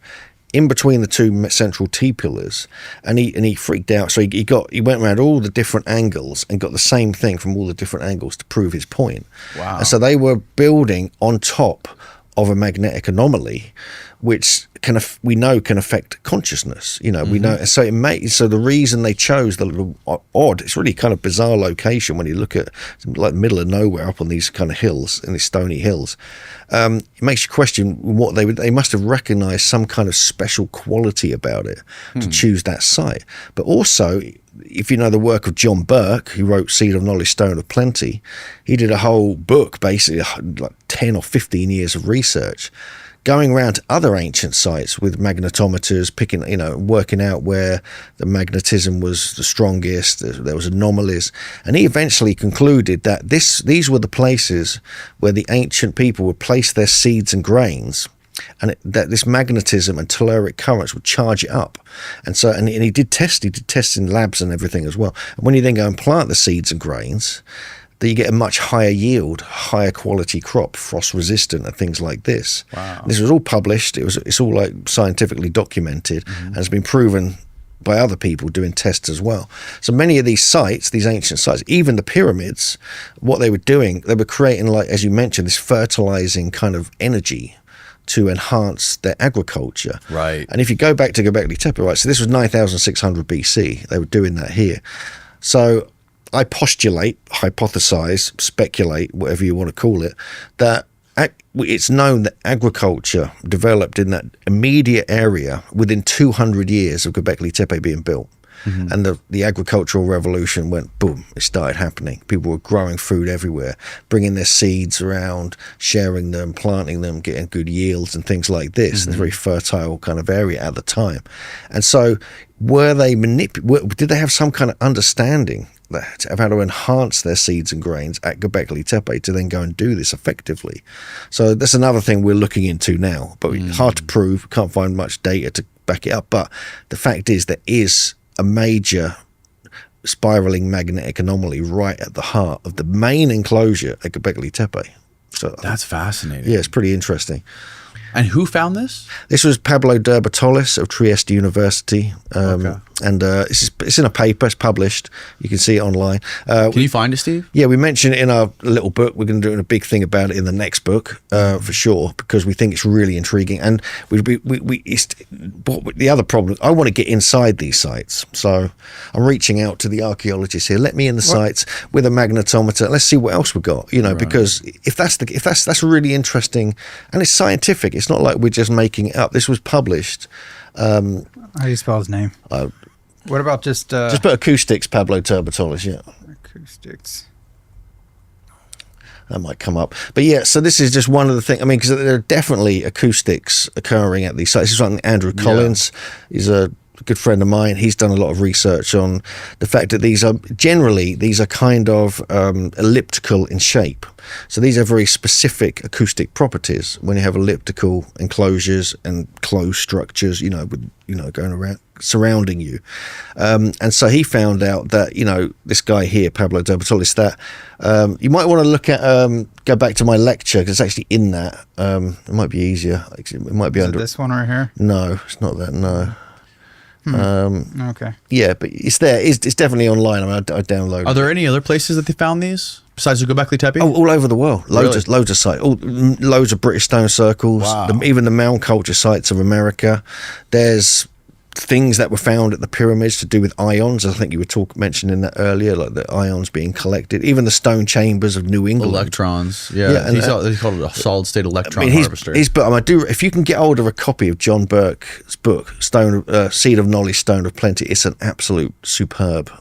in between the two central T-pillars, and he freaked out. So he went around all the different angles and got the same thing from all the different angles to prove his point. Wow. And so they were building on top of a magnetic anomaly, which we know can affect consciousness. We know, so so the reason they chose the little odd, it's really kind of bizarre location when you look at like the middle of nowhere up on these kind of hills, in these stony hills. It makes you question what they must have recognized some kind of special quality about it to choose that site. But also, if you know the work of John Burke, who wrote Seed of Knowledge, Stone of Plenty, he did a whole book, basically like 10 or 15 years of research, going around to other ancient sites with magnetometers, working out where the magnetism was the strongest, there was anomalies. And he eventually concluded that these were the places where the ancient people would place their seeds and grains, and that this magnetism and telluric currents would charge it up. And so, and he did tests in labs and everything as well. And when you then go and plant the seeds and grains, then you get a much higher yield, higher quality crop, frost resistant and things like this. Wow. And this was all published. It's all like scientifically documented, and it's been proven by other people doing tests as well. So many of these sites, these ancient sites, even the pyramids, what they were doing, they were creating, like, as you mentioned, this fertilizing kind of energy to enhance their agriculture. Right. And if you go back to Gobekli Tepe, right, so this was 9,600 BC, they were doing that here. So I postulate, hypothesize, speculate, whatever you want to call it, that it's known that agriculture developed in that immediate area within 200 years of Gobekli Tepe being built. And the agricultural revolution went boom, it started happening. People were growing food everywhere, bringing their seeds around, sharing them, planting them, getting good yields and things like this. It's a very fertile kind of area at the time. And so did they have some kind of understanding of how to enhance their seeds and grains at Gobekli Tepe to then go and do this effectively? So that's another thing we're looking into now, but hard to prove, can't find much data to back it up. But the fact is there is a major spiraling magnetic anomaly right at the heart of the main enclosure at Gobekli Tepe. So that's fascinating. Yeah, it's pretty interesting. And who found this? This was Pablo de Bertolis of Trieste University. And it's in a paper, it's published. You can see it online. Can you find it, Steve? Yeah, we mentioned it in our little book. We're going to do a big thing about it in the next book, for sure, because we think it's really intriguing. And the other problem, I want to get inside these sites. So I'm reaching out to the archaeologists here. Let me in the sites with a magnetometer. Let's see what else we've got, because if that's really interesting, and it's scientific. It's not like we're just making it up. This was published. How do you spell his name? What about just put acoustics, Pablo Turbatolis, yeah. Acoustics. That might come up. But yeah, so this is just one of the things. I mean, because there are definitely acoustics occurring at these sites. This is something Andrew Collins is a good friend of mine. He's done a lot of research on the fact that these are kind of elliptical in shape. So these are very specific acoustic properties when you have elliptical enclosures and closed structures, going around surrounding you. And so he found out that, this guy here, Pablo de Bertolis, that you might want to look at, go back to my lecture, because it's actually in that. It might be easier. It might be Is under it this one right here? No, it's not that, no. Okay. Yeah, but it's there. It's definitely online. I mean, I downloaded it. Are there any other places that they found these besides the Gobekli Tepe? Oh, all over the world. Loads Really? of sites. Loads of British stone circles. Wow. Even the mound culture sites of America. There's things that were found at the pyramids to do with ions. I think you were mentioning that earlier, like the ions being collected. Even the stone chambers of New England. Electrons. Yeah. and He called it a solid state electron harvester. His book, if you can get hold of a copy of John Burke's book, Seed of Knowledge, Stone of Plenty, it's an absolute superb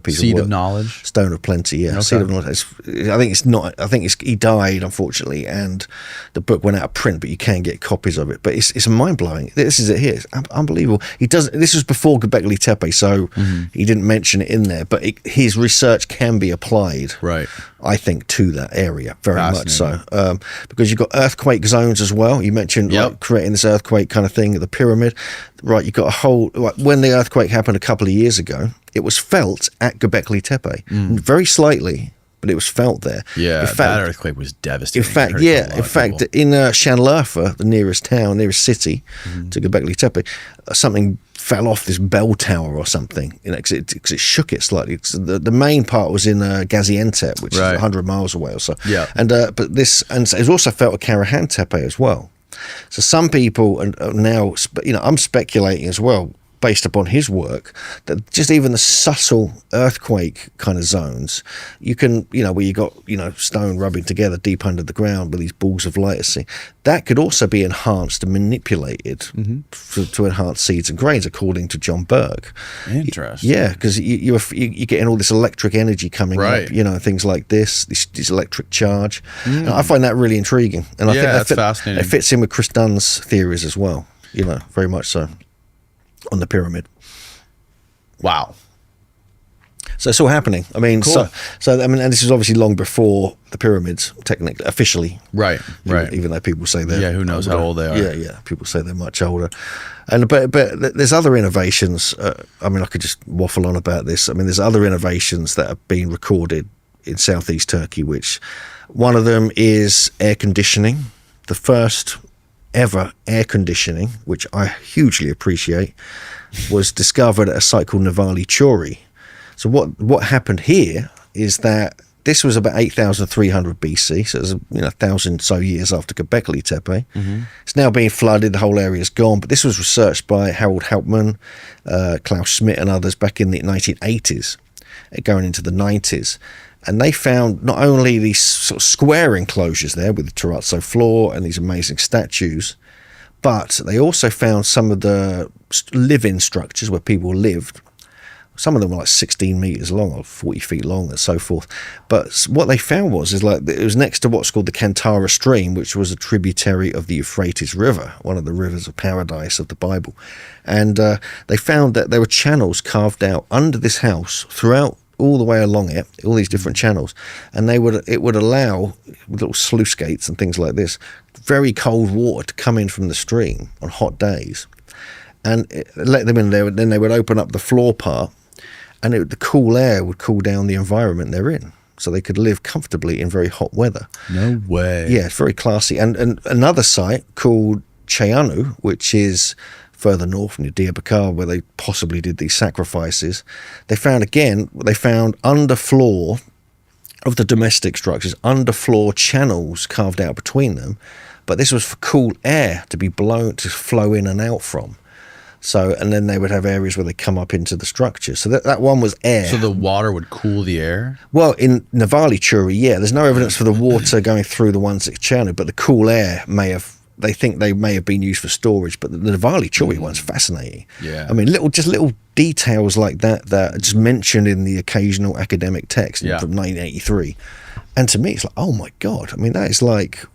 piece Seed of work. of Knowledge? Stone of Plenty, yeah. Okay. Seed of Knowledge. He died, unfortunately, and the book went out of print, but you can get copies of it. But it's mind-blowing. This is it here. It's unbelievable. This was before Gobekli Tepe, so he didn't mention it in there, but his research can be applied, Right. I think, to that area, very much so. Because you've got earthquake zones as well. You mentioned like, creating this earthquake kind of thing at the pyramid. Right, you've got a whole... when the earthquake happened a couple of years ago, it was felt at Gobekli Tepe. Very slightly, but it was felt there. Yeah, in fact, that earthquake was devastating. In fact, in Shanlarfa, the nearest city to Gobekli Tepe, something fell off this bell tower or something, because it shook it slightly. The main part was in Gaziantep, which is 100 miles away or so. Yeah. And but it was also felt at Karahan Tepe as well. So some people are now, I'm speculating as well, based upon his work, that just even the subtle earthquake kind of zones, you can, where you got, stone rubbing together deep under the ground with these balls of light, that could also be enhanced and manipulated to enhance seeds and grains, according to John Burke. Interesting. Yeah, because you're getting all this electric energy coming up, things like this electric charge. And I find that really intriguing. And I think that's fascinating. It fits in with Chris Dunn's theories as well, very much so. On the pyramid. Wow. So it's all happening. I mean, cool. And this is obviously long before the pyramids, technically, officially. Right. Even though people say they're... Yeah, who knows how old they are. Yeah. People say they're much older. But there's other innovations. I could just waffle on about this. There's other innovations that have been recorded in southeast Turkey, which one of them is air conditioning. The first ever air conditioning, which I hugely appreciate, was discovered at a site called Nevali Cori. So what happened here is that this was about 8,300 BC, so it was 1,000 so years after Gobekli Tepe. It's now being flooded, the whole area's gone, but this was researched by Harold Hauptmann, Klaus Schmidt and others back in the 1980s, going into the 90s. And they found not only these sort of square enclosures there with the terrazzo floor and these amazing statues, but they also found some of the live-in structures where people lived. Some of them were like 16 meters long or 40 feet long and so forth. But what they found it was next to what's called the Kantara stream, which was a tributary of the Euphrates River, one of the rivers of paradise of the Bible. And they found that there were channels carved out under this house throughout, all the way along it, all these different channels, and it would allow, with little sluice gates and things like this, very cold water to come in from the stream on hot days, and let them in there. Then they would open up the floor part, and the cool air would cool down the environment they're in, so they could live comfortably in very hot weather. No way. Yeah, it's very classy. And another site called Cheanu, which is further north near Diyarbakir, where they possibly did these sacrifices, they found underfloor of the domestic structures, underfloor channels carved out between them, but this was for cool air to be blown, to flow in and out from. So, and then they would have areas where they come up into the structure. So that one was air. So the water would cool the air? Well, in Nevali Cori, there's no evidence for the water going through the ones at Cheanu, but the cool air they think they may have been used for storage, but the Nevali Cori one's fascinating. Yeah. Little details like that are just mentioned in the occasional academic text from 1983. And to me, it's like, oh my God. that is like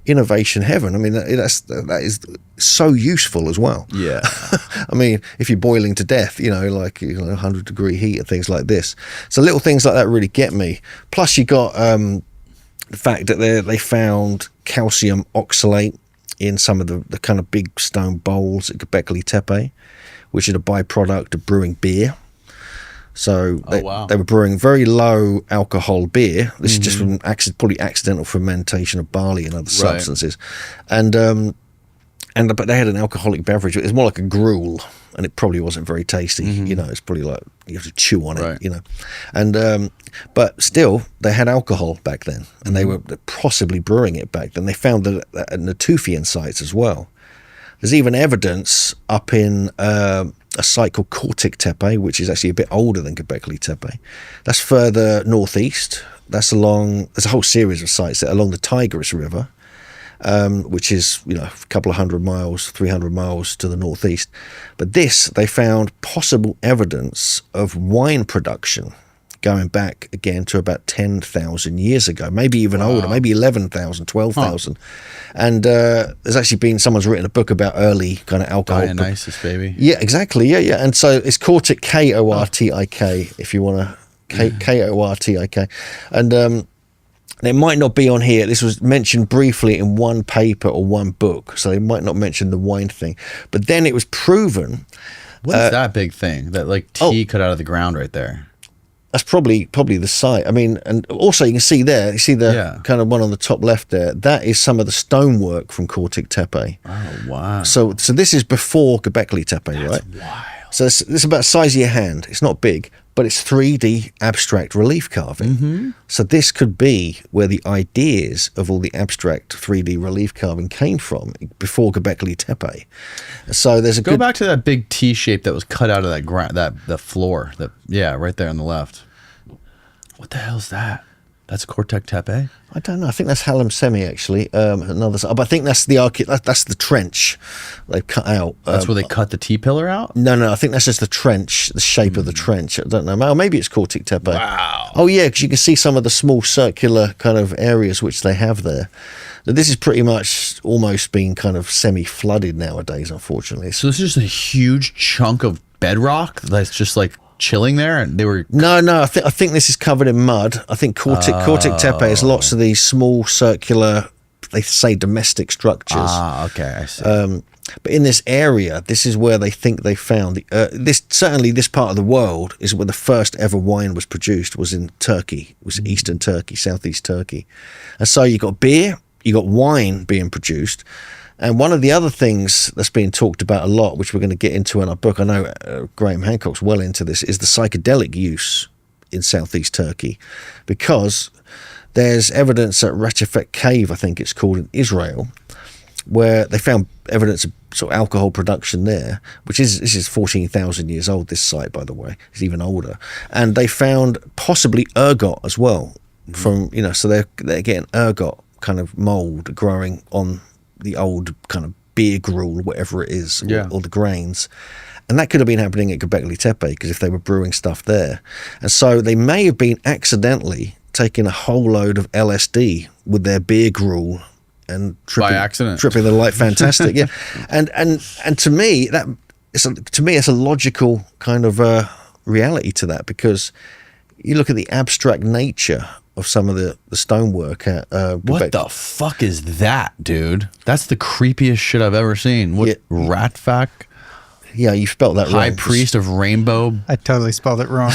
innovation heaven. That is so useful as well. Yeah. If you're boiling to death, 100-degree heat and things like this. So little things like that really get me. Plus you got the fact that they found calcium oxalate in some of the kind of big stone bowls at Gobekli Tepe, which is a byproduct of brewing beer. So they were brewing very low alcohol beer. This is just from probably accidental fermentation of barley and other substances. But they had an alcoholic beverage. It was more like a gruel, and it probably wasn't very tasty. It's probably like you have to chew on it. And but still, they had alcohol back then, and they were possibly brewing it back then. They found that at Natufian sites as well. There's even evidence up in a site called Karahan Tepe, which is actually a bit older than Gobekli Tepe. That's further northeast. There's a whole series of sites that along the Tigris River, which is, a couple of 100 miles, 300 miles to the northeast. But they found possible evidence of wine production going back again to about 10,000 years ago, maybe even older, maybe 11,000, 12,000. And there's actually someone's written a book about early kind of alcohol. Dionysus, baby. Yeah, exactly. Yeah. And so it's Kortik, Kortik, if you want to, Kortik. And it might not be on here. This was mentioned briefly in one paper or one book, so they might not mention the wine thing. But then it was proven. What is that big thing? That like tea cut out of the ground right there? That's probably the site. I mean, and also you can see there, the kind of one on the top left there, that is some of the stonework from Kortik Tepe. Oh, wow. So this is before Gobekli Tepe, right? Wild. So it's about the size of your hand. It's not big, but it's 3D abstract relief carving. Mm-hmm. So this could be where the ideas of all the abstract 3D relief carving came from before Gobekli Tepe. So there's Go back to that big T shape that was cut out of the floor. Right there on the left. What the hell is that? That's Kortik Tepe? I don't know. I think that's Hallam Semi actually. But I think that's that's the trench they've cut out. That's where they cut the T-pillar out? No. I think that's just the trench, the shape of the trench. I don't know. Maybe it's Kortik Tepe. Wow. Oh yeah, because you can see some of the small circular kind of areas which they have there. This is pretty much almost being kind of semi-flooded nowadays, unfortunately. So this is just a huge chunk of bedrock that's just like chilling there, and they were no. I think this is covered in mud. I think Kortik Tepe has lots of these small circular, they say domestic structures. Okay, I see. But in this area, this is where they think they found this part of the world is where the first ever wine was produced, was in Turkey, was eastern Turkey, southeast Turkey, and so you got beer, you got wine being produced. And one of the other things that's being talked about a lot, which we're going to get into in our book, I know Graham Hancock's well into this, is the psychedelic use in southeast Turkey, because there's evidence at Rachefet Cave, I think it's called, in Israel, where they found evidence of sort of alcohol production there, this is 14,000 years old, this site, by the way. It's even older. And they found possibly ergot as well from, so they're getting ergot kind of mold growing on the old kind of beer gruel, whatever it is, or the grains. And that could have been happening at Gobekli Tepe, because if they were brewing stuff there. And so they may have been accidentally taking a whole load of LSD with their beer gruel and by accident tripping the light. Fantastic. Yeah. And to me, it's a logical kind of reality to that, because you look at the abstract nature of some of the stonework at what the fuck is that, dude? That's the creepiest shit I've ever seen. What, Ratfak? Yeah, you spelled that High wrong. Priest of Rainbow. I totally spelled it wrong.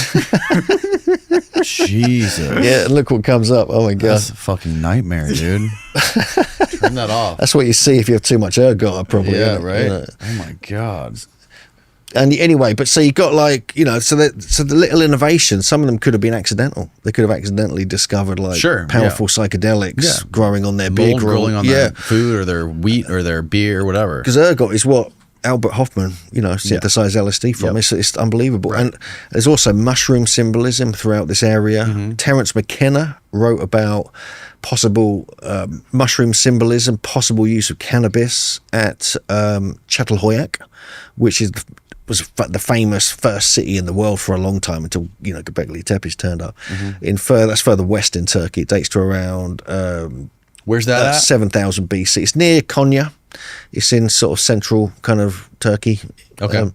Jesus. Yeah, look what comes up. Oh my god, that's a fucking nightmare, dude. Turn that off. That's what you see if you have too much ergot, probably. Yeah, right. Oh my god. And anyway, but so you got so the little innovation, some of them could have been accidental. They could have accidentally discovered powerful psychedelics growing on their beer, growing on their food or their wheat or their beer or whatever. Because ergot is what Albert Hoffman, synthesized LSD from. It's unbelievable. Right. And there's also mushroom symbolism throughout this area. Mm-hmm. Terence McKenna wrote about possible mushroom symbolism, possible use of cannabis at Çatalhöyük, which was the famous first city in the world for a long time, until Gobekli Tepe's turned up. Mm-hmm. That's further west in Turkey. It dates to around where's that? 7,000 BC. It's near Konya. It's in sort of central kind of Turkey. Okay.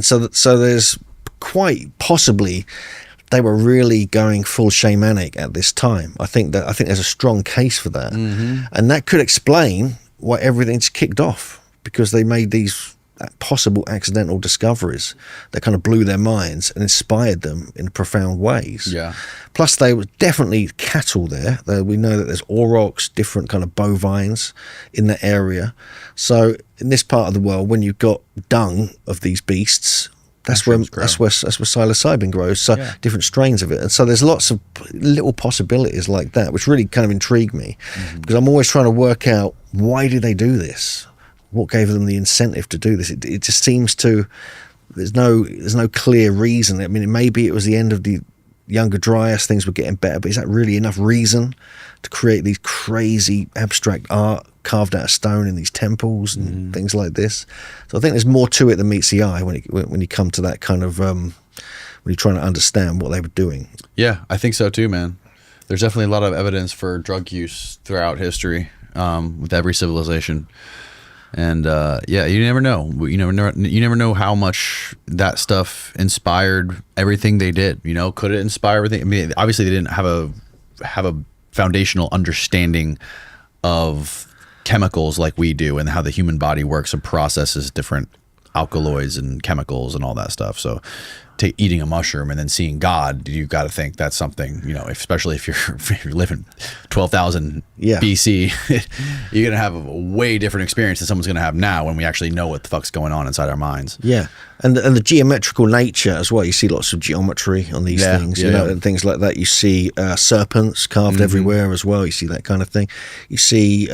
So there's quite possibly they were really going full shamanic at this time. I think there's a strong case for that, and that could explain why everything's kicked off, because they made these possible accidental discoveries that kind of blew their minds and inspired them in profound ways. Yeah. Plus, there was definitely cattle there. We know that there's aurochs, different kind of bovines in that area. So in this part of the world, when you've got dung of these beasts, That's where Mushrooms grow. that's where psilocybin grows. So Yeah. different strains of it, and so there's lots of little possibilities like that, which really kind of intrigue me, because I'm always trying to work out, why do they do this? What gave them the incentive to do this? It just seems to, there's no clear reason. I mean, maybe it was the end of the Younger Dryas, things were getting better, but is that really enough reason to create these crazy abstract art carved out of stone in these temples and things like this? So I think there's more to it than meets the eye when you come to that kind of when you're trying to understand what they were doing. Yeah, I think so too, man. There's definitely a lot of evidence for drug use throughout history, with every civilization. And yeah, you never know. You never know how much that stuff inspired everything they did. You know, could it inspire everything? I mean, obviously they didn't have a foundational understanding of chemicals like we do, and how the human body works and processes different alkaloids and chemicals and all that stuff. So eating a mushroom and then seeing God, you got to think that's something, you know, especially if you're living 12,000 BC, you're going to have a way different experience than someone's going to have now, when we actually know what the fuck's going on inside our minds. Yeah. And the geometrical nature as well. You see lots of geometry on these things, you know, and things like that. You see serpents carved everywhere as well. You see that kind of thing. You see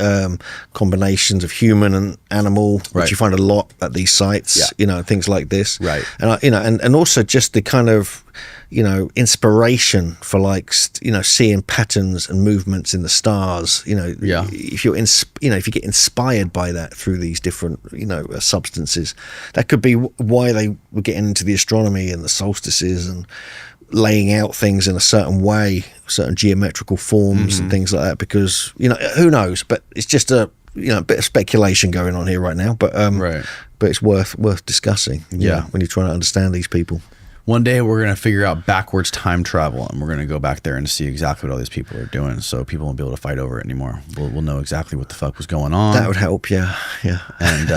combinations of human and animal, which you find a lot at these sites, you know, things like this. Right. And, you know, and also just the kind of, you know, inspiration for, like, you know, seeing patterns and movements in the stars, you know, if you're if you get inspired by that through these different, you know, substances, that could be why they were getting into the astronomy and the solstices and laying out things in a certain way, certain geometrical forms and things like that, because, you know, who knows, but it's just a, you know, a bit of speculation going on here right now, but but it's worth discussing, you know, when you're trying to understand these people. One day we're going to figure out backwards time travel, and we're going to go back there and see exactly what all these people are doing, so people won't be able to fight over it anymore. We'll know exactly what the fuck was going on. That would help, yeah. And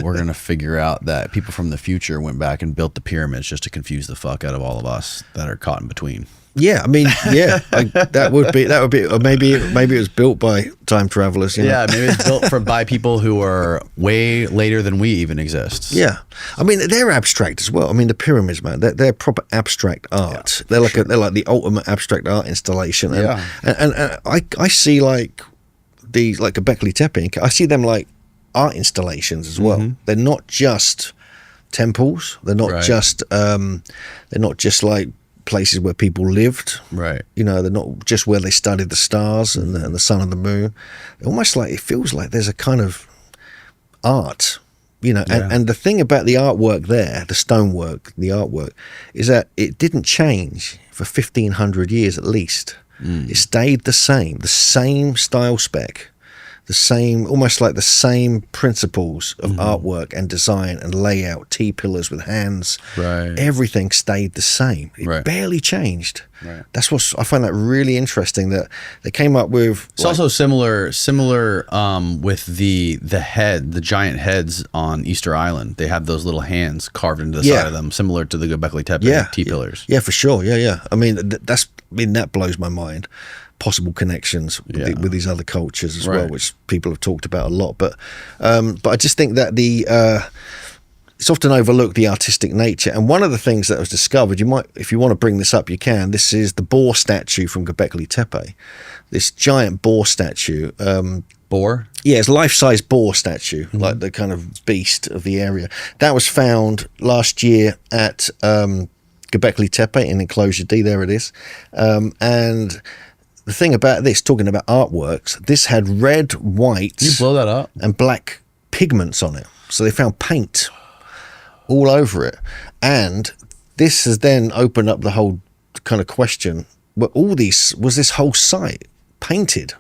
we're going to figure out that people from the future went back and built the pyramids just to confuse the fuck out of all of us that are caught in between. Yeah, I mean, that would be, or maybe it was built by time travelers. You know? Yeah, maybe it's built by people who are way later than we even exist. Yeah, I mean, they're abstract as well. I mean, the pyramids, man, they're proper abstract art. They're like they're like the ultimate abstract art installation. And, and I see like these, like Gobekli Tepe, I see them like art installations as well. They're not just temples. They're not just like places where people lived, right? You know, they're not just where they studied the stars and the sun and the moon. Almost like, it feels like there's a kind of art, you know. And the thing about the artwork there, the stonework, the artwork, is that it didn't change for 1,500 years at least. It stayed the same style spec, the same, almost like the same principles of artwork and design and layout, T-pillars with hands. Right. Everything stayed the same. It barely changed. Right. That's what I find that really interesting, that they came up with. It's also similar with the head, the giant heads on Easter Island. They have those little hands carved into the side of them, similar to the Gobekli Tepe T-pillars. Yeah, for sure. Yeah. I mean, that blows my mind. Possible connections with these other cultures as well, which people have talked about a lot. But I just think that it's often overlooked, the artistic nature. And one of the things that was discovered, you might, if you want to bring this up, you can. This is the boar statue from Gobekli Tepe. This giant boar statue. Boar? Yeah, it's a life-size boar statue, like the kind of beast of the area. That was found last year at Gobekli Tepe in Enclosure D. There it is. And the thing about this, talking about artworks, this had red, white, you blow that up, and black pigments on it. So they found paint all over it. And this has then opened up the whole kind of question, was this whole site painted?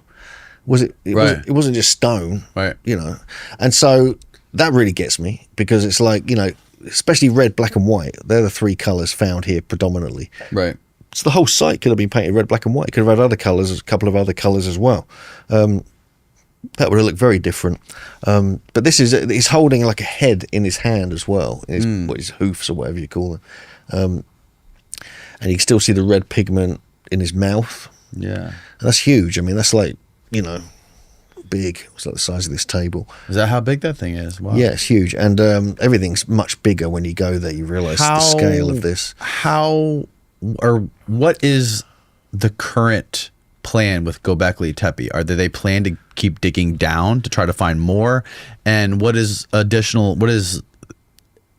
It wasn't just stone, you know? And so that really gets me, because it's like, you know, especially red, black and white, they're the three colors found here predominantly. Right. So the whole site could have been painted red, black and white. It could have had other colours, a couple of other colours as well. That would have looked very different. But he's holding like a head in his hand as well, in his hoofs or whatever you call them. And you can still see the red pigment in his mouth. Yeah. And that's huge. I mean, that's like, you know, big. It was like the size of this table. Is that how big that thing is? Wow. Yeah, it's huge, and everything's much bigger when you go there. You realize the scale of this. How or what is the current plan with Gobekli Tepe? Are they plan to keep digging down to try to find more? And what is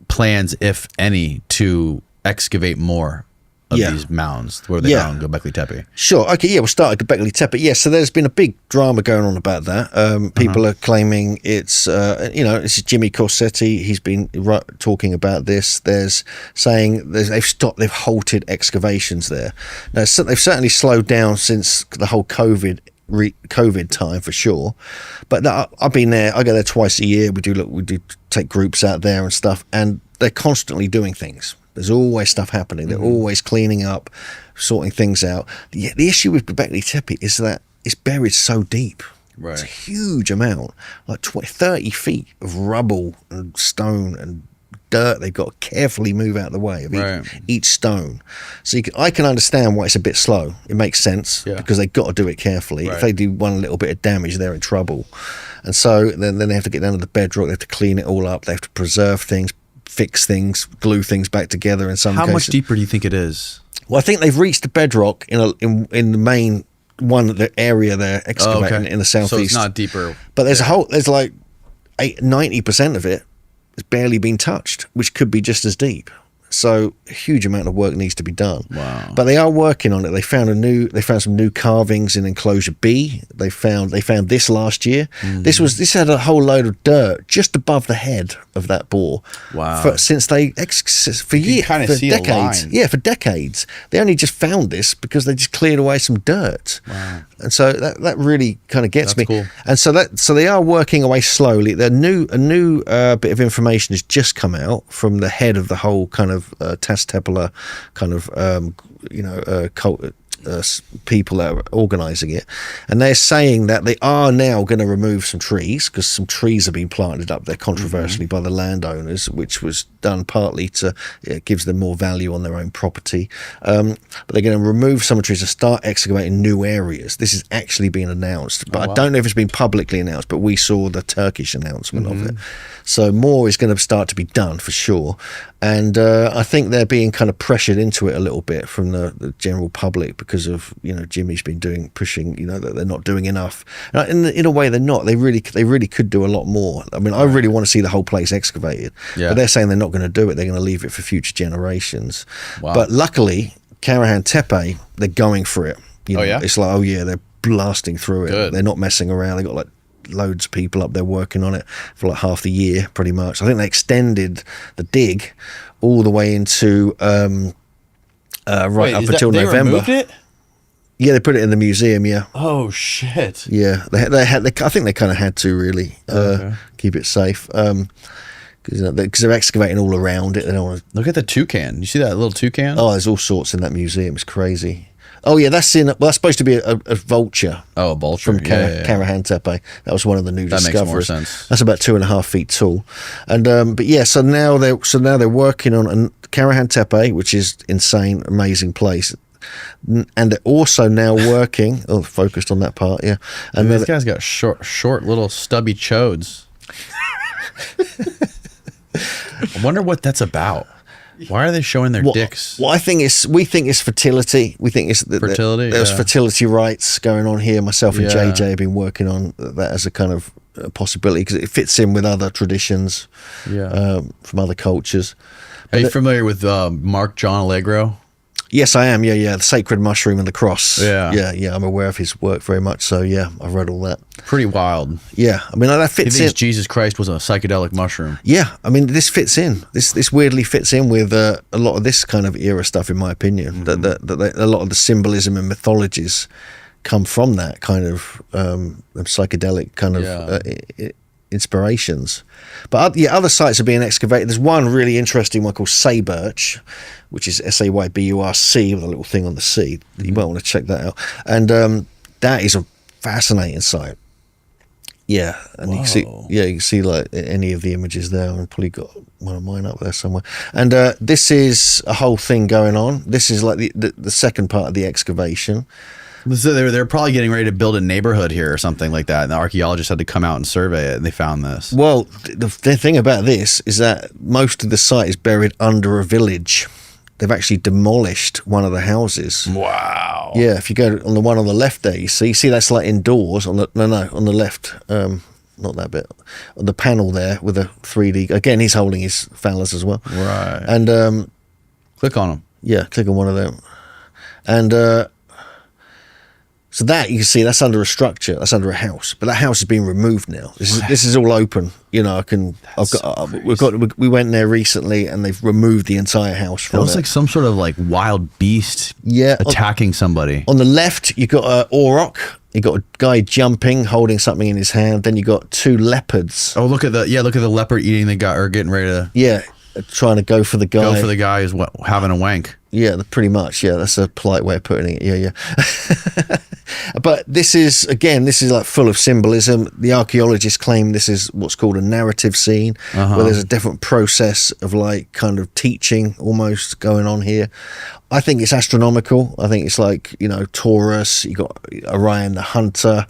plans, if any, to excavate more of these mounds where they found Gobekli Tepe? Sure. Okay. Yeah, we'll start at Gobekli Tepe. Yeah. So there's been a big drama going on about that. People are claiming it's, it's Jimmy Corsetti. He's been talking about this. There's saying they've halted excavations there. Now, so they've certainly slowed down since the whole COVID time for sure, but I've been there. I go there twice a year. We do take groups out there and stuff, and they're constantly doing things. There's always stuff happening. They're always cleaning up, sorting things out. The issue with Gobekli Tepe is that it's buried so deep. Right. It's a huge amount, like 30 feet of rubble and stone and dirt they've got to carefully move out of the way of each stone. So I can understand why it's a bit slow. It makes sense because they've got to do it carefully. If they do one little bit of damage, they're in trouble. And so then they have to get down to the bedrock. They have to clean it all up. They have to preserve things, fix things, glue things back together in some cases. How much deeper do you think it is? Well, I think they've reached the bedrock in the main the area they're excavating in the southeast. So it's not deeper. But there's like 90% of it has barely been touched, which could be just as deep. So a huge amount of work needs to be done. Wow. But they are working on it. They found some new carvings in enclosure B. They found this last year. This had a whole load of dirt just above the head of that bore. Wow. For decades. Yeah, for decades. They only just found this because they just cleared away some dirt. Wow. And so that really kind of gets me. Cool. And so they are working away slowly. A new bit of information has just come out from the head of the whole kind of Tastepala kind of cult people that are organising it, and they're saying that they are now going to remove some trees because some trees have been planted up there controversially by the landowners, which was done partly to it gives them more value on their own property, but they're going to remove some trees and start excavating new areas. This is actually being announced, but I don't know if it's been publicly announced, but we saw the Turkish announcement of it. So more is going to start to be done for sure, and I think they're being kind of pressured into it a little bit from the general public because of Jimmy's been pushing that they're not doing enough. In a way they're not. They really could do a lot more. I mean, I really want to see the whole place excavated, but they're saying they're not going to do it. They're going to leave it for future generations. Wow. But luckily Karahan Tepe, they're going for it. It's like they're blasting through it. Good. They're not messing around. They got like loads of people up there working on it for like half the year pretty much. I think they extended the dig all the way into up until November. They removed it? Yeah, they put it in the museum. Yeah. Oh shit. Yeah, I think they kind of had to really keep it safe because they're excavating all around it. They don't want to look at the toucan. You see that little toucan? Oh, there's all sorts in that museum. It's crazy. Oh yeah, that's supposed to be a vulture. Oh, a vulture from Karahan Tepe. That was one of the new discoveries. Makes more sense. That's about 2.5 feet tall, and but yeah. So now they're working on Karahan Tepe, which is insane, amazing place, and they're also now working. Focused on that part, yeah. And this guy's got short little stubby chodes. I wonder what that's about. Why are they showing their dicks? Well, we think it's fertility. We think it's fertility. There's fertility rites going on here. Myself and JJ have been working on that as a kind of possibility because it fits in with other traditions from other cultures. Are you familiar with Mark John Allegro? Yes, I am. Yeah. The sacred mushroom and the cross. Yeah. I'm aware of his work very much. So yeah, I've read all that. Pretty wild. Yeah, I mean that fits in. Jesus Christ was a psychedelic mushroom. Yeah, I mean this fits in. This weirdly fits in with a lot of this kind of era stuff, in my opinion. That a lot of the symbolism and mythologies come from that kind of psychedelic kind of inspirations. But other sites are being excavated. There's one really interesting one called Sayburc, which is Sayburc with a little thing on the C. You might want to check that out. And that is a fascinating site. Yeah, and you can see like any of the images there. I've probably got one of mine up there somewhere. And this is a whole thing going on. This is like the second part of the excavation. So they're probably getting ready to build a neighborhood here or something like that, and the archaeologists had to come out and survey it, and they found this. Well, the thing about this is that most of the site is buried under a village. They've actually demolished one of the houses. Wow. Yeah, if you go on the one on the left there, you see that's like indoors. On the on the left, not that bit, on the panel there with a 3D. Again, he's holding his phallus as well. Right. And click on them. yeah, click on one of them, and so that you can see that's under a structure, that's under a house, but that house is being removed now. This is all open. You know, we went there recently, and they've removed the entire house from It looks like some sort of like wild beast attacking somebody. On the left, you got an auroch. You got a guy jumping, holding something in his hand. Then you got two leopards. Oh, look at the leopard eating the guy, or getting ready to Trying to go for the guy. go for the guy who's having a wank. Yeah, pretty much. Yeah, that's a polite way of putting it. Yeah. But this is like full of symbolism. The archaeologists claim this is what's called a narrative scene, where there's a different process of like kind of teaching almost going on here. I think it's astronomical. I think it's like, you know, Taurus, you got Orion the hunter,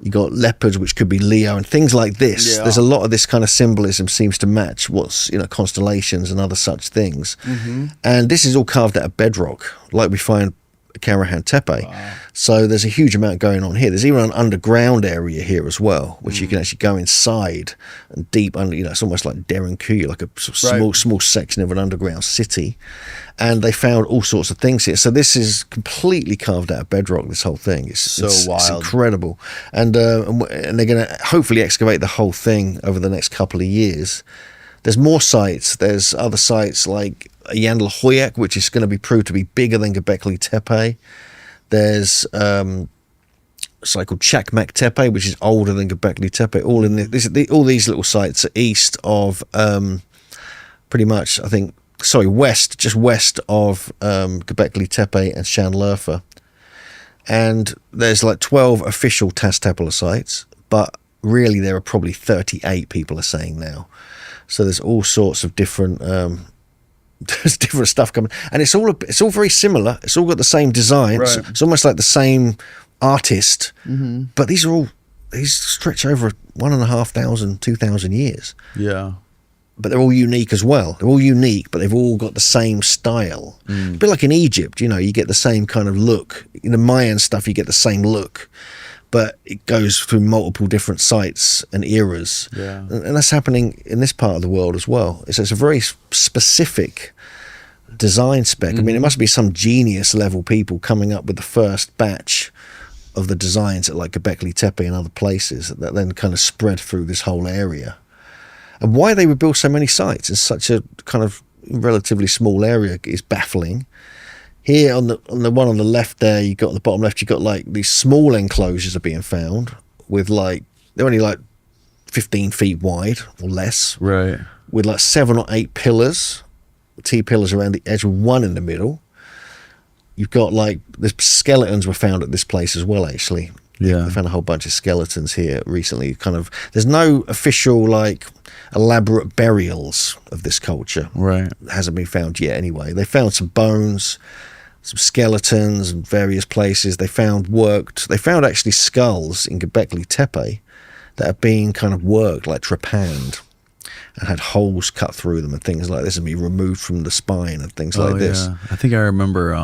you got leopards, which could be Leo, and things like this. Yeah. There's a lot of this kind of symbolism seems to match what's, you know, constellations and other such things. And this is all carved out of bedrock, like we find Karahan Tepe. Wow. So there's a huge amount going on here. There's even an underground area here as well, which you can actually go inside and deep under, you know, it's almost like Derenkuyu, like a sort of small section of an underground city. And they found all sorts of things here. So this is completely carved out of bedrock, this whole thing. It's wild. It's incredible. And they're going to hopefully excavate the whole thing over the next couple of years. There's more sites. There's other sites like Yandelhoyak, which is going to be proved to be bigger than Gobekli Tepe. There's a site called Chakmak Tepe, which is older than Gobekli Tepe. All all these little sites are east of, pretty much, just west of Gobekli Tepe and Şanlıurfa. And there's like 12 official Tas-Tepeler sites, but really there are probably 38, people are saying now. So there's all sorts of different there's different stuff coming, and it's all very similar. It's all got the same design. Right. It's almost like the same artist, but these stretch over 1,500, 2,000 years. Yeah. But they're all unique as well. They're all unique, but they've all got the same style. A bit like in Egypt, you know, you get the same kind of look. In the Mayan stuff, you get the same look, but it goes through multiple different sites and eras. Yeah. And that's happening in this part of the world as well. It's a very specific design spec. I mean, it must be some genius level people coming up with the first batch of the designs at like Gobekli Tepe and other places that then kind of spread through this whole area. And why they would build so many sites in such a kind of relatively small area is baffling. Here on the one on the left there, you got on the bottom left, you got like these small enclosures are being found with like, they're only like 15 feet wide or less. Right. With like 7 or 8 pillars, T-pillars around the edge with one in the middle. You've got like, the skeletons were found at this place as well, actually. Yeah. They found a whole bunch of skeletons here recently. Kind of, there's no official like elaborate burials of this culture. Right. It hasn't been found yet anyway. They found some bones, some skeletons in various places. They found actually skulls in Gobekli Tepe that have been kind of worked, like trepanned, and had holes cut through them and things like this, and be removed from the spine and things like this. Yeah. I think I remember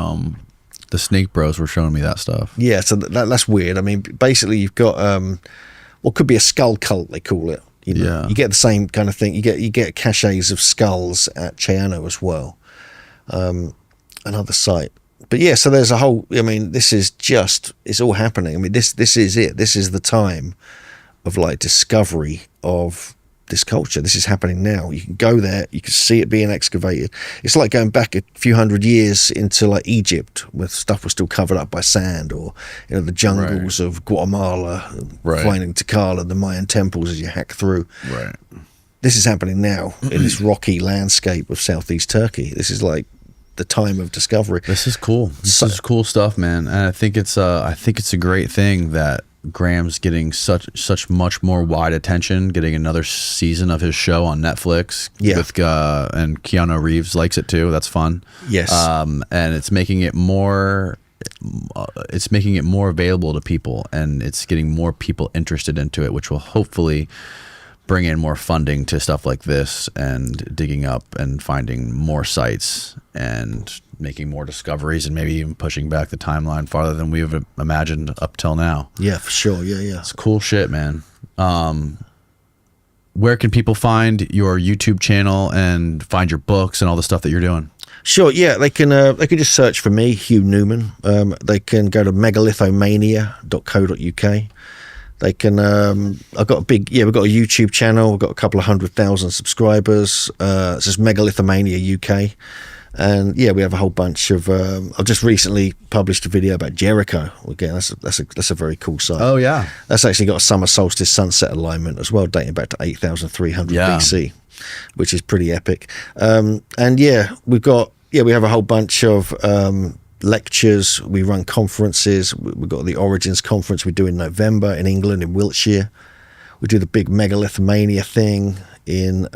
the Snake Bros were showing me that stuff. Yeah, so that's weird. I mean, basically you've got what could be a skull cult, they call it. You know? Yeah. You get the same kind of thing. You get caches of skulls at Cheyano as well, another site. But yeah, so there's a whole. I mean, it's all happening. I mean, this is it. This is the time of like discovery of this culture. This is happening now. You can go there, you can see it being excavated. It's like going back a few hundred years into like Egypt, where stuff was still covered up by sand, or you know, the jungles of Guatemala, finding Tikal, the Mayan temples as you hack through. Right. This is happening now in this rocky landscape of southeast Turkey. This is like the time of discovery. This is cool. This is cool stuff, man. And I think it's a great thing that Graham's getting such much more wide attention, getting another season of his show on Netflix. Yeah. With and Keanu Reeves likes it too. That's fun. Yes. And it's making it more it's making it more available to people, and it's getting more people interested into it, which will hopefully bring in more funding to stuff like this, and digging up and finding more sites and making more discoveries, and maybe even pushing back the timeline farther than we've imagined up till now. Yeah, for sure. Yeah. It's cool shit, man. Where can people find your YouTube channel and find your books and all the stuff that you're doing? Sure, yeah, they can just search for me, Hugh Newman. They can go to megalithomania.co.uk. They can, we've got a YouTube channel. We've got a couple of 100,000 subscribers. It's just Megalithomania UK. And yeah, we have a whole bunch of, I've just recently published a video about Jericho. Again, that's a very cool site. Oh yeah. That's actually got a summer solstice sunset alignment as well, dating back to 8,300 BC, which is pretty epic. And yeah, we have a whole bunch of lectures. We run conferences. We've got the Origins conference we do in November in England, in Wiltshire. We do the big Megalithomania thing in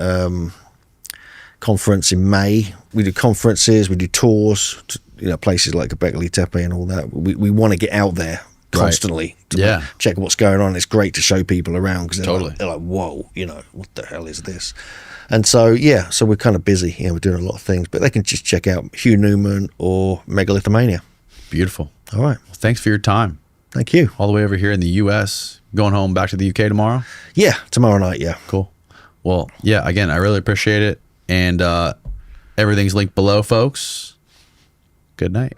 conference in May. We do conferences, we do tours to, places like Gobekli Tepe and all that. We want to get out there constantly to check what's going on. It's great to show people around, because they're like, whoa, what the hell is this? And so so we're kind of busy. We're doing a lot of things, but they can just check out Hugh Newman or Megalithomania. Beautiful. All right. Well, thanks for your time. Thank you. All the way over here in the US. Going home back to the UK tomorrow? Yeah, tomorrow night. Yeah. Cool. Well, yeah, again, I really appreciate it. And everything's linked below, folks. Good night.